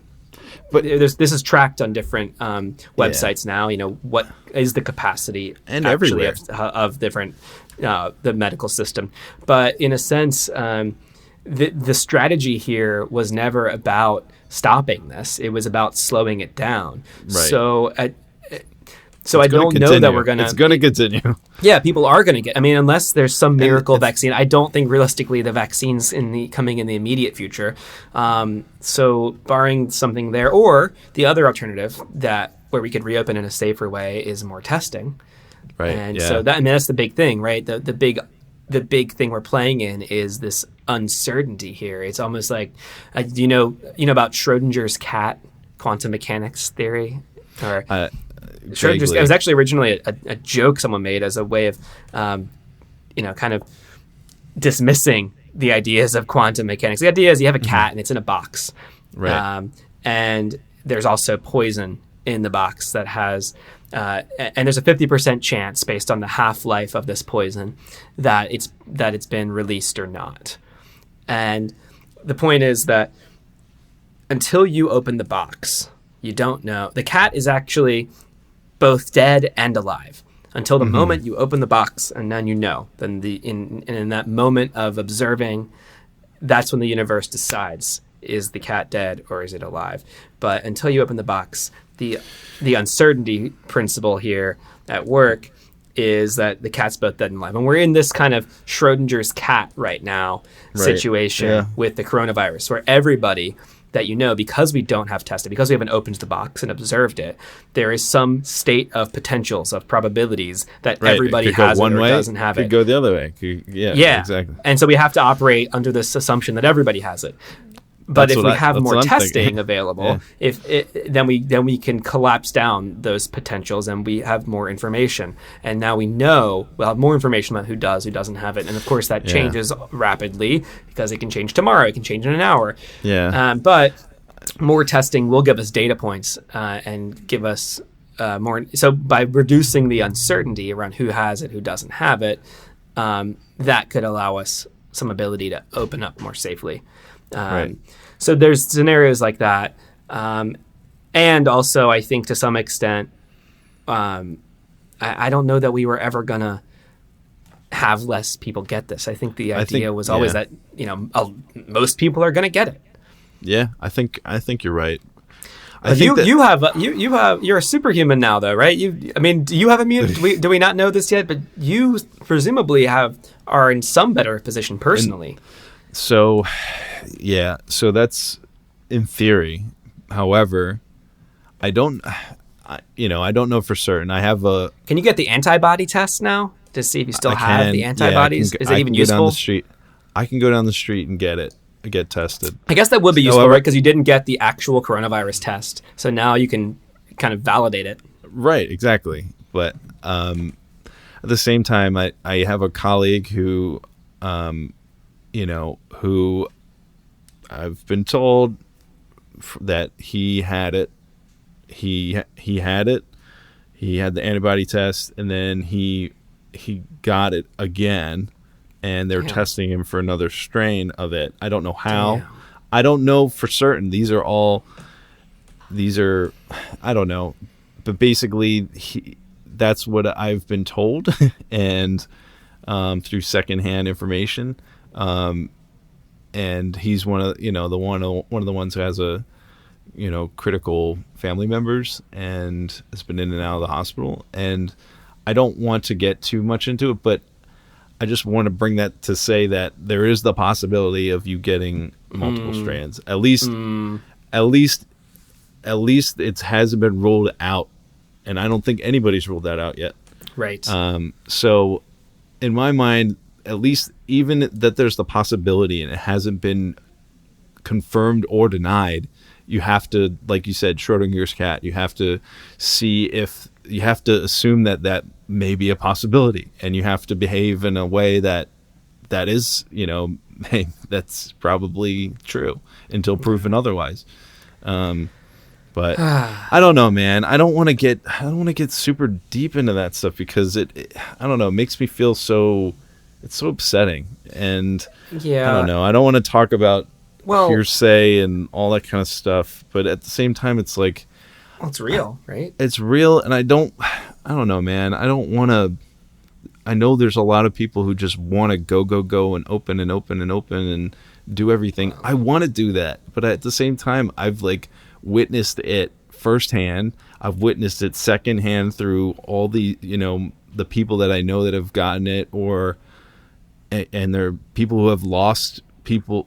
B: But this is tracked on different websites now. What is the capacity
A: and
B: actually of different the medical system? But in a sense, the strategy here was never about stopping this. It was about slowing it down. Right. So I don't know that we're going to...
A: It's going to continue.
B: Yeah, people are going to get... I mean, unless there's some miracle vaccine. I don't think realistically the vaccine's coming in the immediate future. So barring something there, or the other alternative where we could reopen in a safer way is more testing.
A: Right.
B: And so that's the big thing, right? The big thing we're playing in is this uncertainty here. It's almost like, you know about Schrodinger's cat, quantum mechanics theory? Or... Schrodinger's, it was actually originally a joke someone made as a way of, kind of dismissing the ideas of quantum mechanics. The idea is you have a cat and it's in a box.
A: Right.
B: And there's also poison in the box that has, and there's a 50% chance based on the half-life of this poison that it's been released or not. And the point is that until you open the box, you don't know. The cat is actually both dead and alive until the moment you open the box, and then then in that moment of observing, that's when the universe decides, is the cat dead or is it alive? But until you open the box, the uncertainty principle here at work is that the cat's both dead and alive. And we're in this kind of Schrodinger's cat right now situation with the coronavirus, where everybody that because we don't have tested, because we haven't opened the box and observed it, there is some state of potentials, of probabilities that everybody has it or doesn't have it.
A: Could go the other way. Yeah, exactly.
B: And so we have to operate under this assumption that everybody has it. But if we have more testing available, then we can collapse down those potentials, and we have more information. And now we'll have more information about who does, who doesn't have it. And of course that changes rapidly because it can change tomorrow, it can change in an hour.
A: Yeah.
B: But more testing will give us data points and give us more. So by reducing the uncertainty around who has it, who doesn't have it, that could allow us some ability to open up more safely. So there's scenarios like that. And also, I think to some extent, I don't know that we were ever going to have less people get this. I think the idea was always that, most people are going to get it.
A: Yeah, I think you're right.
B: You're a superhuman now, though, right? Do you have immunity? Do we not know this yet? But you presumably are in some better position personally.
A: So that's in theory. However, I don't know for certain. I have a.
B: Can you get the antibody test now to see if you still have the antibodies? Is it even useful?
A: I can go down the street and get tested.
B: I guess that would be useful, right? Because you didn't get the actual coronavirus test, so now you can kind of validate it.
A: Right, exactly. But at the same time, I have a colleague who, who I've been told that he had it. He had it. He had the antibody test, and then he got it again, and they're testing him for another strain of it. I don't know how. Damn. I don't know for certain. These are all these are, I don't know, but basically that's what I've been told, and through secondhand information. And he's one of one of the ones who has a critical family members and has been in and out of the hospital. And I don't want to get too much into it, but I just want to bring that to say that there is the possibility of you getting multiple strands. At least it hasn't been ruled out, and I don't think anybody's ruled that out yet.
B: Right.
A: So in my mind, at least even that there's the possibility and it hasn't been confirmed or denied, you have to, like you said, Schrodinger's cat, you have to assume that may be a possibility, and you have to behave in a way that is, hey, that's probably true until proven otherwise. But I don't know, man. I don't want to get super deep into that stuff because it I don't know, it makes me feel it's so upsetting. And
B: yeah,
A: I don't know. I don't want to talk about
B: well,
A: hearsay and all that kind of stuff, but at the same time, it's like,
B: well, it's real, right?
A: It's real, and I don't know, man. I don't want to. I know there's a lot of people who just want to go and open and do everything. I want to do that, but at the same time, I've witnessed it firsthand. I've witnessed it secondhand through all the the people that I know that have gotten it, and there are people who have lost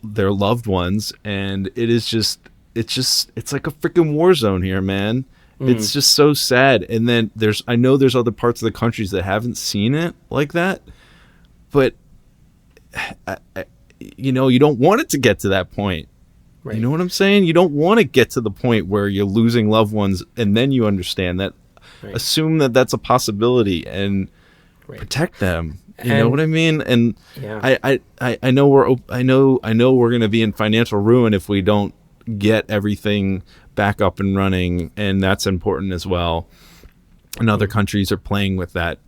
A: their loved ones, and it's like a freaking war zone here, man. It's just so sad. And then I know there's other parts of the countries that haven't seen it like that, but you don't want it to get to that point. Right. You know what I'm saying? You don't want to get to the point where you're losing loved ones, and then you understand that. Right. Assume that that's a possibility and protect them. You know what I mean? And yeah. I know we're going to be in financial ruin if we don't get everything back up and running, and that's important as well. And other countries are playing with that,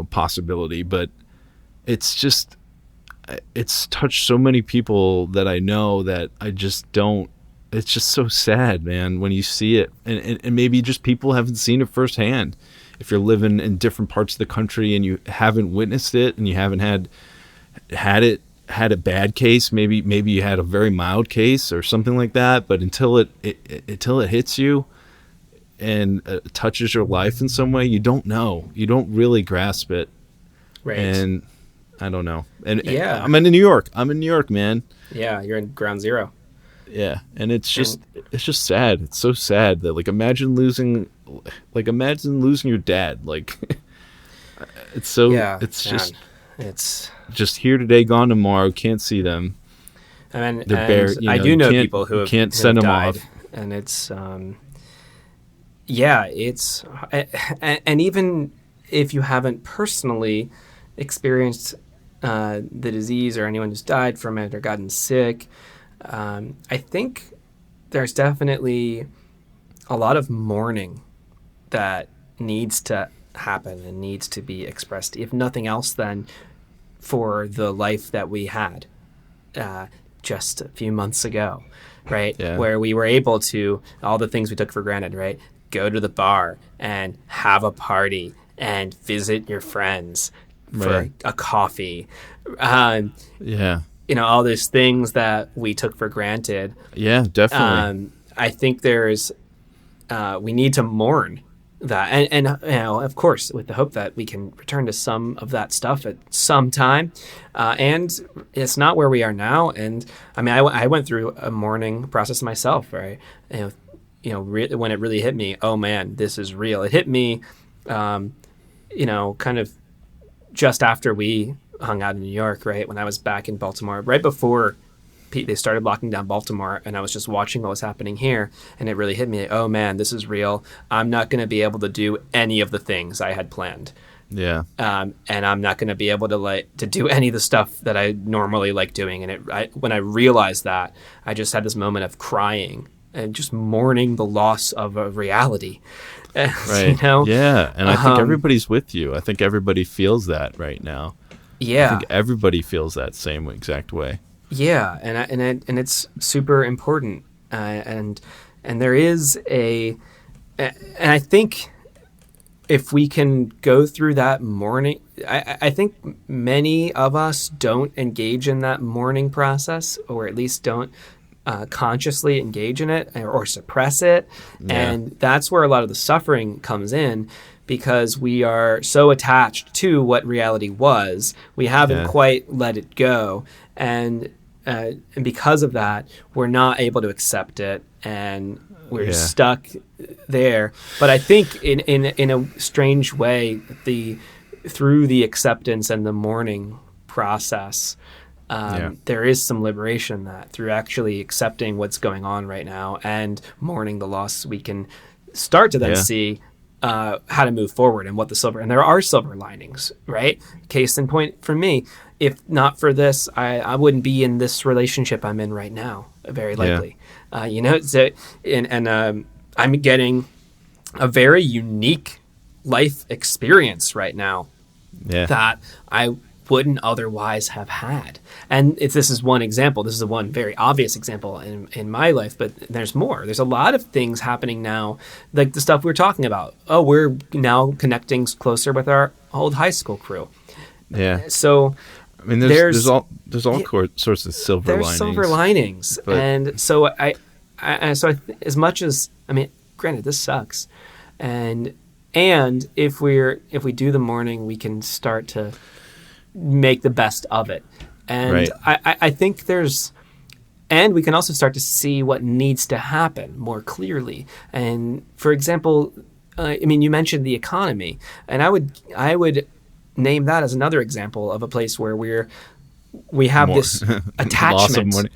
A: possibility, but it's touched so many people that I know that I just don't. It's just so sad, man, when you see it, and maybe just people haven't seen it firsthand. If you're living in different parts of the country and you haven't witnessed it, and you haven't had a bad case, maybe you had a very mild case or something like that, but until it hits you and touches your life in some way, you don't know. You don't really grasp it. Right. And I don't know. And
B: yeah,
A: I'm in New York. Man.
B: Yeah, you're in ground zero.
A: Yeah, and it's just sad. It's so sad that imagine losing your dad. It's so it's just here today, gone tomorrow. Can't see them.
B: I do know people who
A: can't send them
B: died,
A: off,
B: and it's and even if you haven't personally experienced the disease or anyone who's died from it or gotten sick. I think there's definitely a lot of mourning that needs to happen and needs to be expressed, if nothing else than for the life that we had just a few months ago, right? Yeah. Where we were able to, all the things we took for granted, right? Go to the bar and have a party and visit your friends for a coffee. All those things that we took for granted.
A: Yeah, definitely.
B: I think we need to mourn that. And of course, with the hope that we can return to some of that stuff at some time. And it's not where we are now. And I mean, I went through a mourning process myself, right? When it really hit me, oh man, this is real. It hit me, kind of just after we hung out in New York, right? When I was back in Baltimore, right before they started locking down Baltimore, and I was just watching what was happening here, and it really hit me. Oh man, this is real. I'm not going to be able to do any of the things I had planned.
A: Yeah.
B: And I'm not going to be able to do any of the stuff that I normally like doing. And when I realized that, I just had this moment of crying and just mourning the loss of a reality.
A: Right. Yeah. And I think everybody's with you. I think everybody feels that right now.
B: Yeah,
A: I think everybody feels that same exact way.
B: Yeah, and it's super important, and And there is and I think if we can go through that morning, I think many of us don't engage in that mourning process, or at least don't consciously engage in it or suppress it.
A: Yeah.
B: And that's where a lot of the suffering comes in, because we are so attached to what reality was. We haven't quite let it go. And because of that, we're not able to accept it, and we're stuck there. But I think in a strange way, through the acceptance and the mourning process, there is some liberation in that, through actually accepting what's going on right now and mourning the loss, we can start to then see how to move forward and what the silver, and there are silver linings, right? Case in point for me, if not for this, I wouldn't be in this relationship I'm in right now, very likely. So, I'm getting a very unique life experience right now that I wouldn't otherwise have had. And this is one example. This is one very obvious example in my life, but there's more. There's a lot of things happening now, like the stuff we were talking about. Oh, we're now connecting closer with our old high school crew.
A: Yeah.
B: So
A: I mean, there's all sorts of silver linings.
B: There's silver linings.
A: But,
B: and so as much as, I mean, granted, this sucks. And if we do the mourning, we can start to make the best of it. And I think and we can also start to see what needs to happen more clearly. And for example, you mentioned the economy, and I would name that as another example of a place where we have this attachment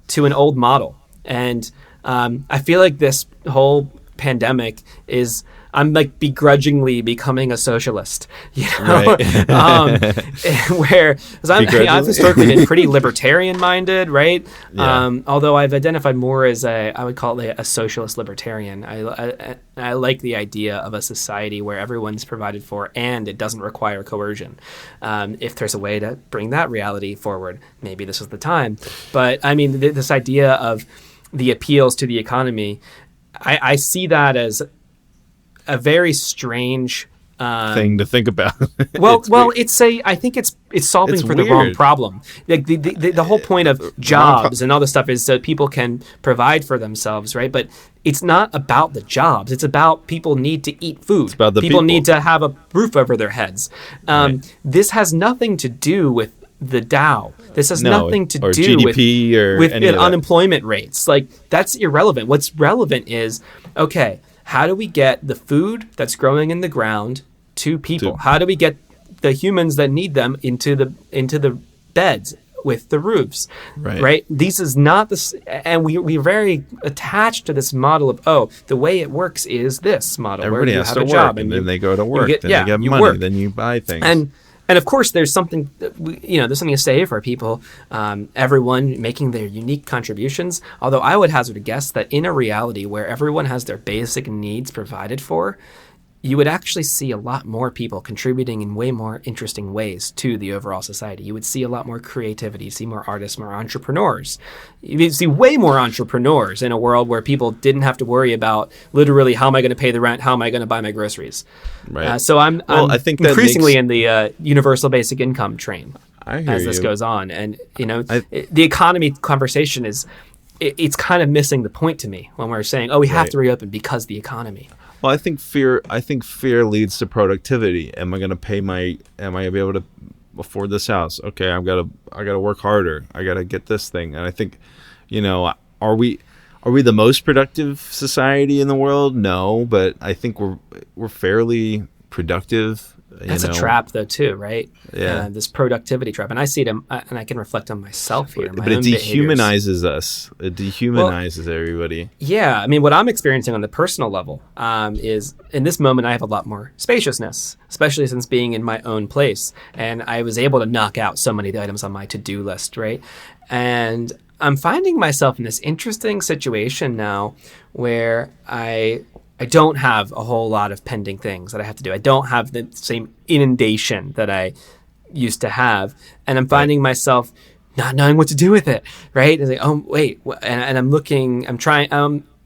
B: to an old model. And I feel like this whole pandemic is, I'm like begrudgingly becoming a socialist, where I've historically been pretty libertarian minded, right? Although I've identified more as I would call it a socialist libertarian. I like the idea of a society where everyone's provided for and it doesn't require coercion. If there's a way to bring that reality forward, maybe this is the time. But I mean, this idea of the appeals to the economy, I see that as a very strange
A: thing to think about.
B: I think it's solving for the wrong problem. Like the whole point of jobs and all this stuff is so people can provide for themselves, right? But it's not about the jobs. It's about people need to eat food.
A: It's about the
B: people need to have a roof over their heads. This has nothing to do with the Dow. This has nothing to do
A: GDP
B: with
A: any of that.
B: Unemployment rates. Like, that's irrelevant. What's relevant is, okay, how do we get the food that's growing in the ground to people? How do we get the humans that need them into the beds with the roofs? Right? This is not this, and we're very attached to this model of, the way it works is this model.
A: Everybody
B: where you
A: has
B: have
A: to
B: a
A: work,
B: job,
A: and then they go to work, then they get money,
B: work.
A: then you buy things.
B: And of course, there's something, there's something to say for people, everyone making their unique contributions. Although I would hazard a guess that in a reality where everyone has their basic needs provided for, you would actually see a lot more people contributing in way more interesting ways to the overall society. You would see a lot more creativity, see more artists, more entrepreneurs. You would see way more entrepreneurs in a world where people didn't have to worry about literally, how am I going to pay the rent? How am I going to buy my groceries?
A: Right.
B: So I'm
A: I think that
B: increasingly in the universal basic income train as this goes on. And, the economy conversation it's kind of missing the point to me when we're saying, we have to reopen because the economy.
A: Well, I think fear leads to productivity. Am I going to am I be able to afford this house? Okay, I got to work harder. I got to get this thing. And I think, are we the most productive society in the world? No, but I think we're fairly productive.
B: That's a trap, though, too, right?
A: Yeah.
B: This productivity trap. And I see it, and I can reflect on myself here.
A: But it dehumanizes us. It dehumanizes everybody.
B: Yeah. I mean, what I'm experiencing on the personal level is, in this moment, I have a lot more spaciousness, especially since being in my own place. And I was able to knock out so many of the items on my to-do list, right? And I'm finding myself in this interesting situation now where I don't have a whole lot of pending things that I have to do. I don't have the same inundation that I used to have. And I'm finding myself not knowing what to do with it, right? It's like, and I'm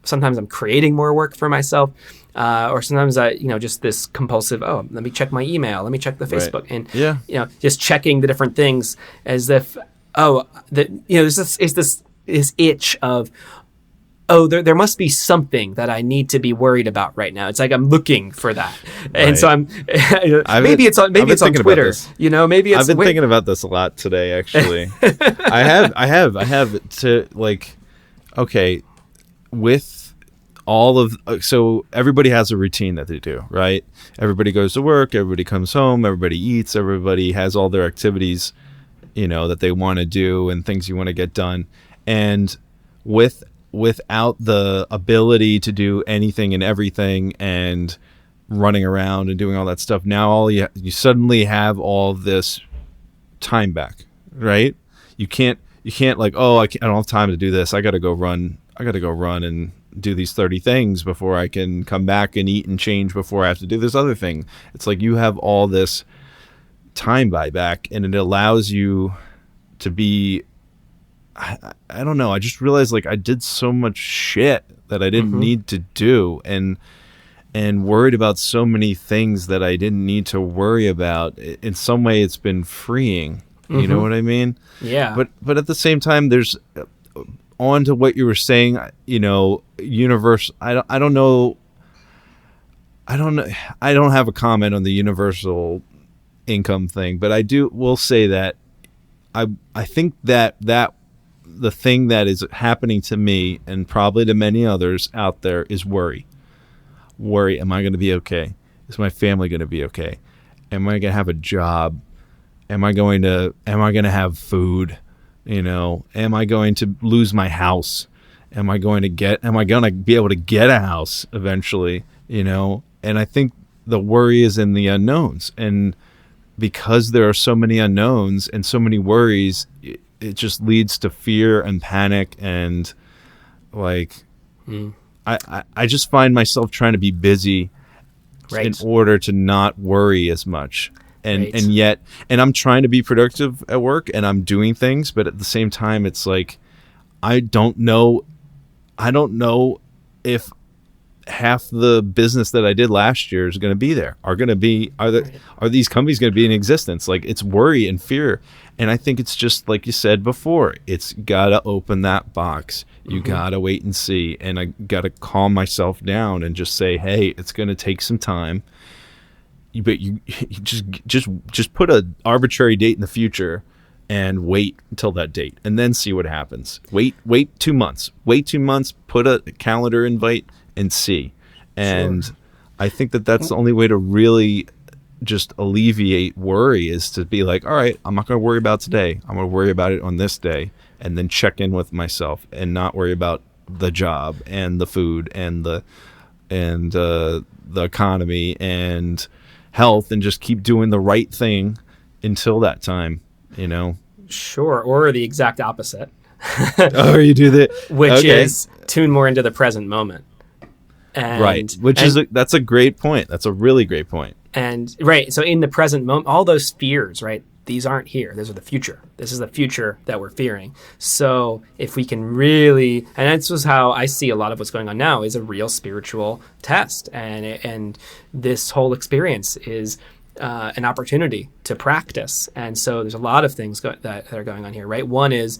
B: sometimes I'm creating more work for myself. Or sometimes I, just this compulsive, let me check my email, let me check the Facebook, and just checking the different things as if, there's this itch of, there must be something that I need to be worried about right now. It's like I'm looking for that, and so I'm maybe it's on Twitter. Maybe it's.
A: I've been thinking about this a lot today. Actually, I have to okay, with all of so everybody has a routine that they do, right? Everybody goes to work, everybody comes home, everybody eats, everybody has all their activities, that they want to do and things you want to get done, and without the ability to do anything and everything and running around and doing all that stuff, now you suddenly have all this time back, right? You can't I don't have time to do this. I got to go run and do these 30 things before I can come back and eat and change before I have to do this other thing. It's like you have all this time buyback, and it allows you to be I don't know. I just realized I did so much shit that I didn't need to do, and worried about so many things that I didn't need to worry about. In some way, it's been freeing. You know what I mean?
B: Yeah.
A: But at the same time, there's on to what you were saying. Universe. I don't know. I don't have a comment on the universal income thing, but will say that I think that the thing that is happening to me and probably to many others out there is worry. Am I going to be okay? Is my family going to be okay? Am I going to have a job? Am I going to have food? Am I going to lose my house? Am I going to be able to get a house eventually? And I think the worry is in the unknowns, and because there are so many unknowns and so many worries, it just leads to fear and panic, and I just find myself trying to be busy in order to not worry as much. And yet I'm trying to be productive at work, and I'm doing things, but at the same time it's like I don't know if half the business that I did last year is going to be there. Are these companies going to be in existence? It's worry and fear. And I think it's just like you said before, it's got to open that box. You got to wait and see. And I got to calm myself down and just say, hey, it's going to take some time. But you just put an arbitrary date in the future and wait until that date and then see what happens. Wait 2 months. Wait 2 months, put a calendar invite and see. And sure. I think that's the only way to really just alleviate worry is to be like, all right, I'm not going to worry about today. I'm going to worry about it on this day, and then check in with myself and not worry about the job and the food and the economy and health, and just keep doing the right thing until that time,
B: Sure. Or the exact opposite.
A: Oh, you do that.
B: Which is tune more into the present moment.
A: That's a great point. That's a really great point.
B: And so in the present moment, all those fears, right? These aren't here. Those are the future. This is the future that we're fearing. So if we can really, and this is how I see a lot of what's going on now, is a real spiritual test. And this whole experience is an opportunity to practice. And so there's a lot of things that are going on here, right? One is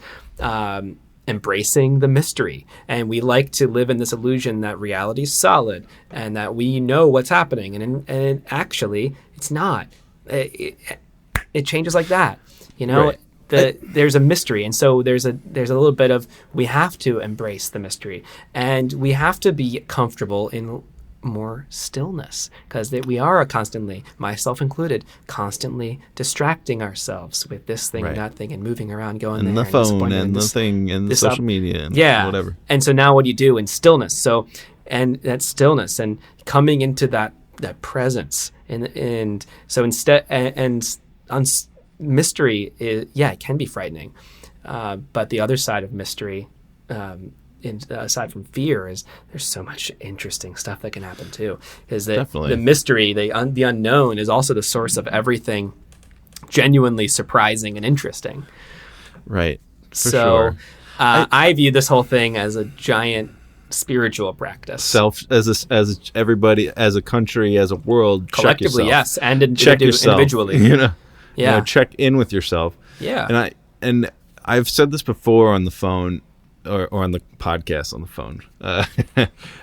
B: embracing the mystery. And we like to live in this illusion that reality is solid and that we know what's happening. And actually, it's not. It changes like that, Right. There's a mystery, and so there's a little bit of, we have to embrace the mystery, and we have to be comfortable in more stillness, because we are constantly, myself included, constantly distracting ourselves with this thing and that thing and moving around, going
A: and
B: there,
A: the phone and the thing and the social media and whatever.
B: And so now what do you do in stillness? So, and that stillness and coming into that presence, and so instead mystery is, it can be frightening, but the other side of mystery, aside from fear, is there's so much interesting stuff that can happen too. Is that the mystery, the unknown, is also the source of everything genuinely surprising and interesting.
A: Right.
B: For sure. I view this whole thing as a giant spiritual practice.
A: Self as everybody, as a country, as a world,
B: Collectively,
A: check yourself.
B: yes, and
A: Check yourself.
B: individually.
A: You know, check in with yourself.
B: Yeah.
A: And I've said this before on the phone or on the podcast on the phone.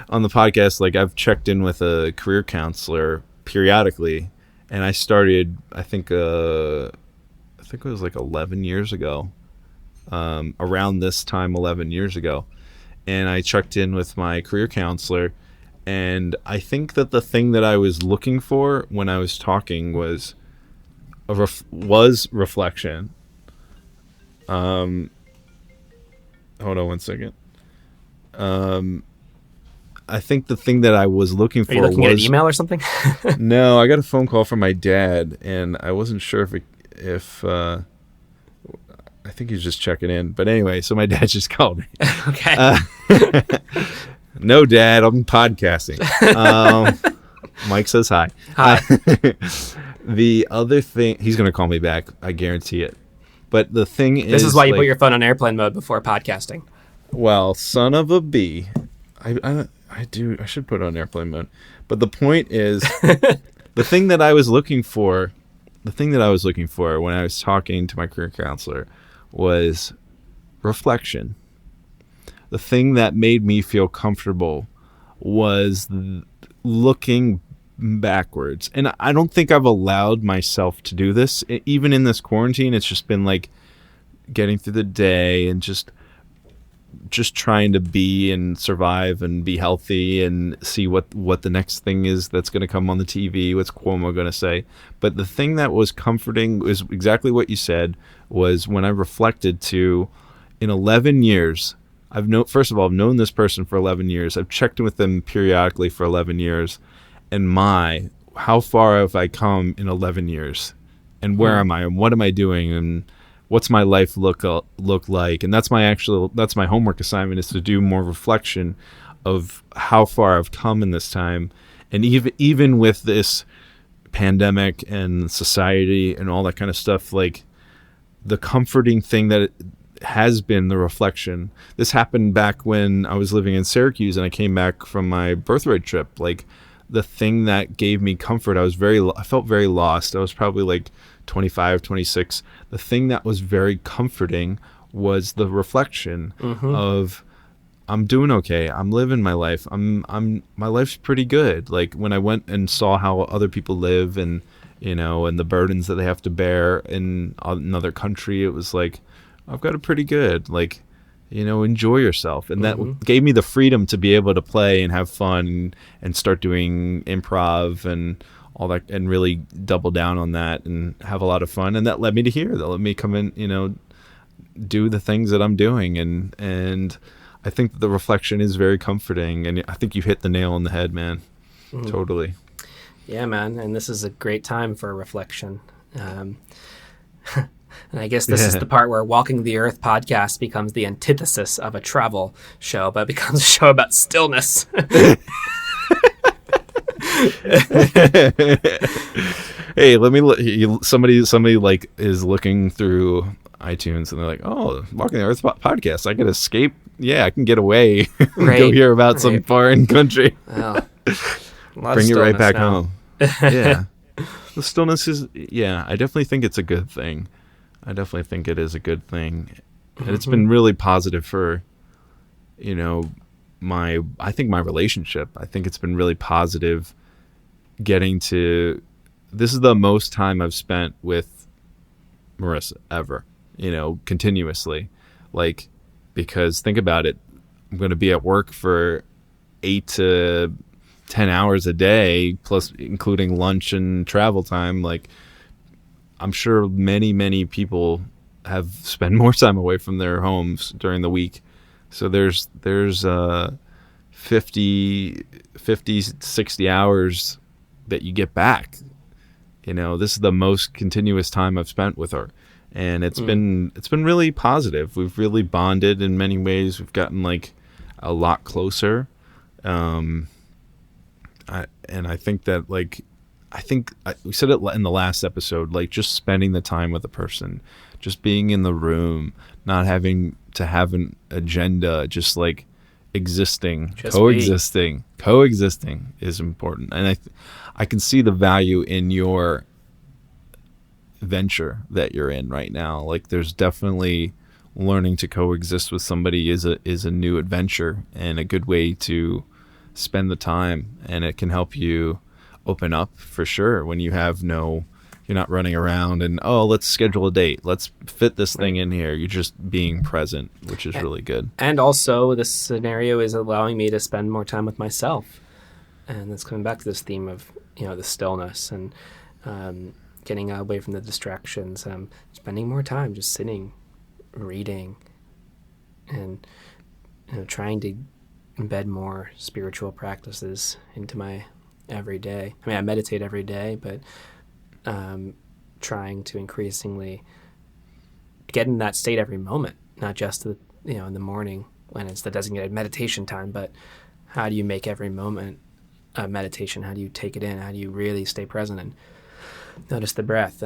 A: On the podcast, like I've checked in with a career counselor periodically, and I started, I think it was like 11 years ago, around this time 11 years ago. And I checked in with my career counselor, and I think that the thing that I was looking for when I was talking was reflection. Hold on one second. I think the thing that I was looking for was...
B: Are you looking at an email or something?
A: No, I got a phone call from my dad, and I wasn't sure if I think he's just checking in. But anyway, so my dad just called me.
B: Okay.
A: No, Dad, I'm podcasting. Mike says hi.
B: Hi.
A: The other thing, he's going to call me back. I guarantee it. But the thing is...
B: This is why you put your phone on airplane mode before podcasting.
A: Well, son of a bee. I should put it on airplane mode. But the point is, the thing that I was looking for when I was talking to my career counselor was reflection. The thing that made me feel comfortable was looking backwards. And I don't think I've allowed myself to do this. Even in this quarantine, it's just been like getting through the day and just trying to be and survive and be healthy and see what the next thing is that's going to come on the TV. What's Cuomo going to say? But the thing that was comforting was exactly what you said, was when I reflected to, in 11 years, first of all, I've known this person for 11 years. I've checked in with them periodically for 11 years. And how far have I come in 11 years? And where am I? And what am I doing? And what's my life look like? And that's my homework assignment, is to do more reflection of how far I've come in this time. And even with this pandemic and society and all that kind of stuff, like the comforting thing that it has been the reflection. This happened back when I was living in Syracuse and I came back from my birthright trip. Like the thing that gave me comfort, I felt very lost. I was probably like 25, 26. The thing that was very comforting was the reflection of, I'm doing okay. I'm living my life. My life's pretty good. Like when I went and saw how other people live and, and the burdens that they have to bear in another country, it was like, I've got it pretty good. Like, enjoy yourself. And that gave me the freedom to be able to play and have fun and start doing improv and all that, and really double down on that and have a lot of fun. And that led me to here. That let me come in, do the things that I'm doing. And I think that the reflection is very comforting. And I think you hit the nail on the head, man. Totally.
B: Yeah, man. And this is a great time for reflection. And I guess this is the part where Walking the Earth podcast becomes the antithesis of a travel show, but becomes a show about stillness.
A: Hey, somebody like is looking through iTunes and they're like, oh, Walking the Earth podcast. I can escape. Yeah, I can get away. Go hear about some foreign country.
B: Well,
A: bring it right back home. Yeah. The stillness is, I definitely think it's a good thing. I definitely think it is a good thing. And it's been really positive for, my relationship. I think it's been really positive this is the most time I've spent with Marissa ever, continuously. Like, because think about it, I'm going to be at work for 8 to 10 hours a day, plus including lunch and travel time. Like, I'm sure many, many people have spent more time away from their homes during the week. So there's 50, 60 hours that you get back. This is the most continuous time I've spent with her. And it's been really positive. We've really bonded in many ways. We've gotten like a lot closer. I think that we said it in the last episode, like just spending the time with a person, just being in the room, not having to have an agenda, just like existing,
B: Just
A: coexisting is important. And I can see the value in your venture that you're in right now. Like, there's definitely learning to coexist with somebody is a new adventure and a good way to spend the time, and it can help you open up for sure when you're not running around and, oh, let's schedule a date, let's fit this thing in here. You're just being present, which is really good.
B: And also, this scenario is allowing me to spend more time with myself, and that's coming back to this theme of the stillness and getting away from the distractions, spending more time just sitting, reading, and trying to embed more spiritual practices into my everyday. I mean, I meditate every day, but trying to increasingly get in that state every moment, not just in the morning when it's the designated meditation time, but how do you make every moment a meditation? How do you take it in? How do you really stay present and notice the breath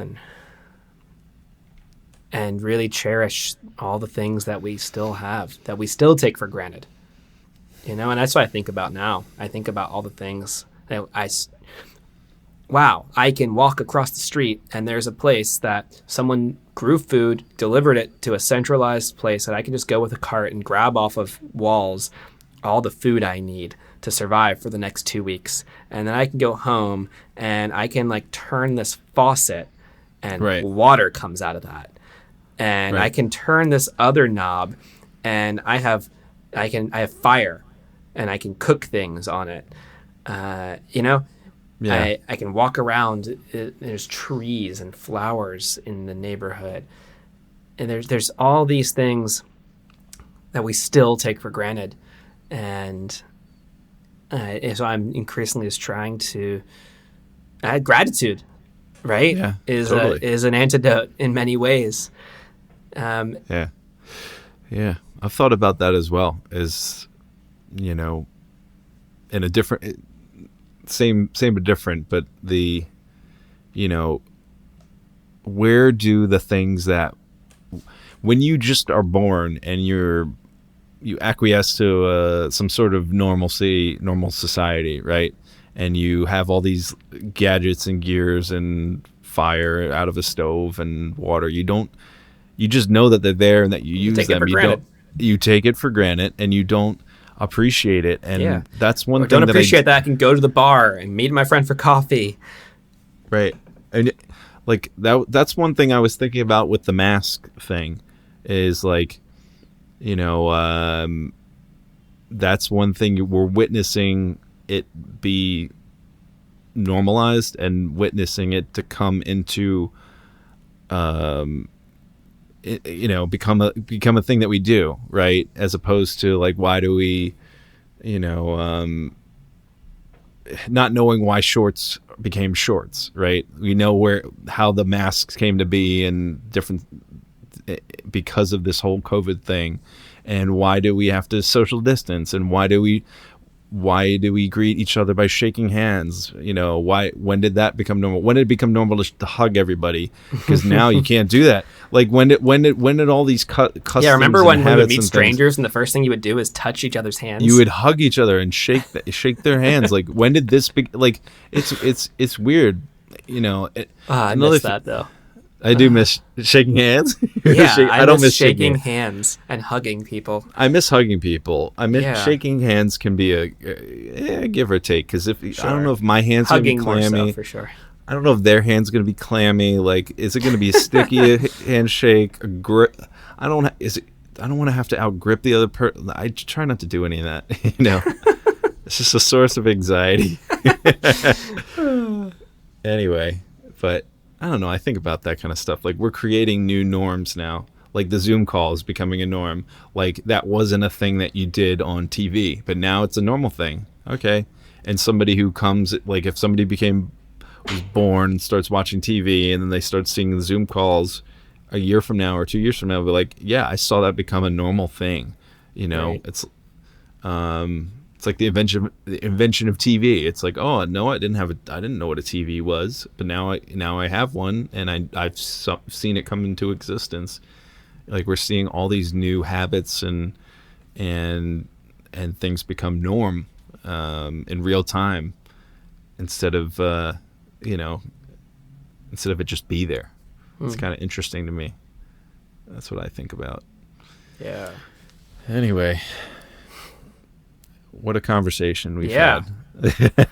B: and really cherish all the things that we still have, that we still take for granted? And that's what I think about now. I think about all the things that I can walk across the street and there's a place that someone grew food, delivered it to a centralized place that I can just go with a cart and grab off of walls all the food I need to survive for the next 2 weeks. And then I can go home and I can turn this faucet and water comes out of that. And I can turn this other knob and I have fire and I can cook things on it. Yeah. I can walk around. There's trees and flowers in the neighborhood, and there's all these things that we still take for granted, and so I'm increasingly just trying to add gratitude. Right?
A: Yeah,
B: is
A: totally.
B: Is an antidote in many ways.
A: Yeah. I've thought about that as well. In a different. Same but different, but where do the things that when you just are born and you acquiesce to some sort of normal society, right? And you have all these gadgets and gears and fire out of a stove and water. You just know that they're there and that you use them. You take it for granted and you don't appreciate it, and that's one thing.
B: Don't appreciate that I can go to the bar and meet my friend for coffee.
A: Right, and that's one thing I was thinking about with the mask thing. Is that's one thing we're witnessing it be normalized and witnessing it to come into become a thing that we do, right? As opposed to why do we, not knowing why shorts became shorts, right? We know how the masks came to be and different because of this whole COVID thing, and why do we have to social distance, and why do we greet each other by shaking hands? When did that become normal? When did it become normal to hug everybody? Because now you can't do that. When did all these customs?
B: Yeah, remember when we would meet strangers
A: things,
B: and the first thing you would do is touch each other's hands?
A: You would hug each other and shake their hands. When did this be? It's weird.
B: I miss that though.
A: I do miss shaking hands.
B: Yeah,
A: I don't miss
B: shaking hands and hugging people.
A: I miss hugging people. I miss shaking hands. Can be a give or take, because I don't know if my hands are going to be clammy.
B: More so, for sure.
A: I don't know if their hands going to be clammy. Is it going to be a sticky handshake? A grip? I don't want to have to outgrip the other person. I try not to do any of that. It's just a source of anxiety. Anyway, but I don't know. I think about that kind of stuff. We're creating new norms now. The Zoom call is becoming a norm. That wasn't a thing that you did on TV, but now it's a normal thing. Okay. And somebody who comes, if somebody was born and starts watching TV and then they start seeing the Zoom calls a year from now or 2 years from now, they'll be yeah, I saw that become a normal thing. Right. It's like the invention of TV. It's oh no, I didn't know what a TV was, but now I have one, and I've seen it come into existence. We're seeing all these new habits and things become norm in real time instead of instead of it just be there. It's kind of interesting to me. That's what I think about.
B: Yeah.
A: Anyway, what a conversation we've
B: Yeah.
A: had.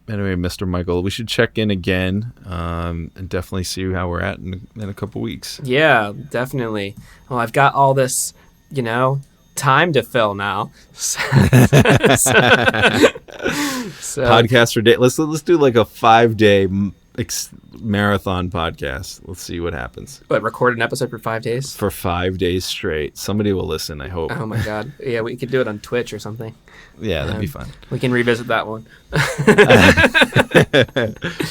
A: Anyway, Mr. Michael, we should check in again and definitely see how we're at in a couple weeks.
B: Yeah, definitely. Well, I've got all this, time to fill now. So
A: Podcast for day. Let's do like a 5-day marathon podcast. Let's see what happens.
B: But record an episode for 5 days?
A: For 5 days straight. Somebody will listen, I hope.
B: Oh my God. Yeah, we could do it on Twitch or something.
A: Yeah, that'd be fun.
B: We can revisit that one.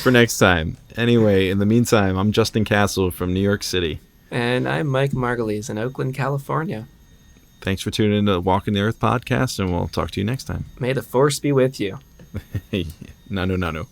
A: For next time. Anyway, in the meantime, I'm Justin Castle from New York City.
B: And I'm Mike Margulies in Oakland, California.
A: Thanks for tuning in to the Walking the Earth podcast, and we'll talk to you next time.
B: May the force be with you.
A: Nanu.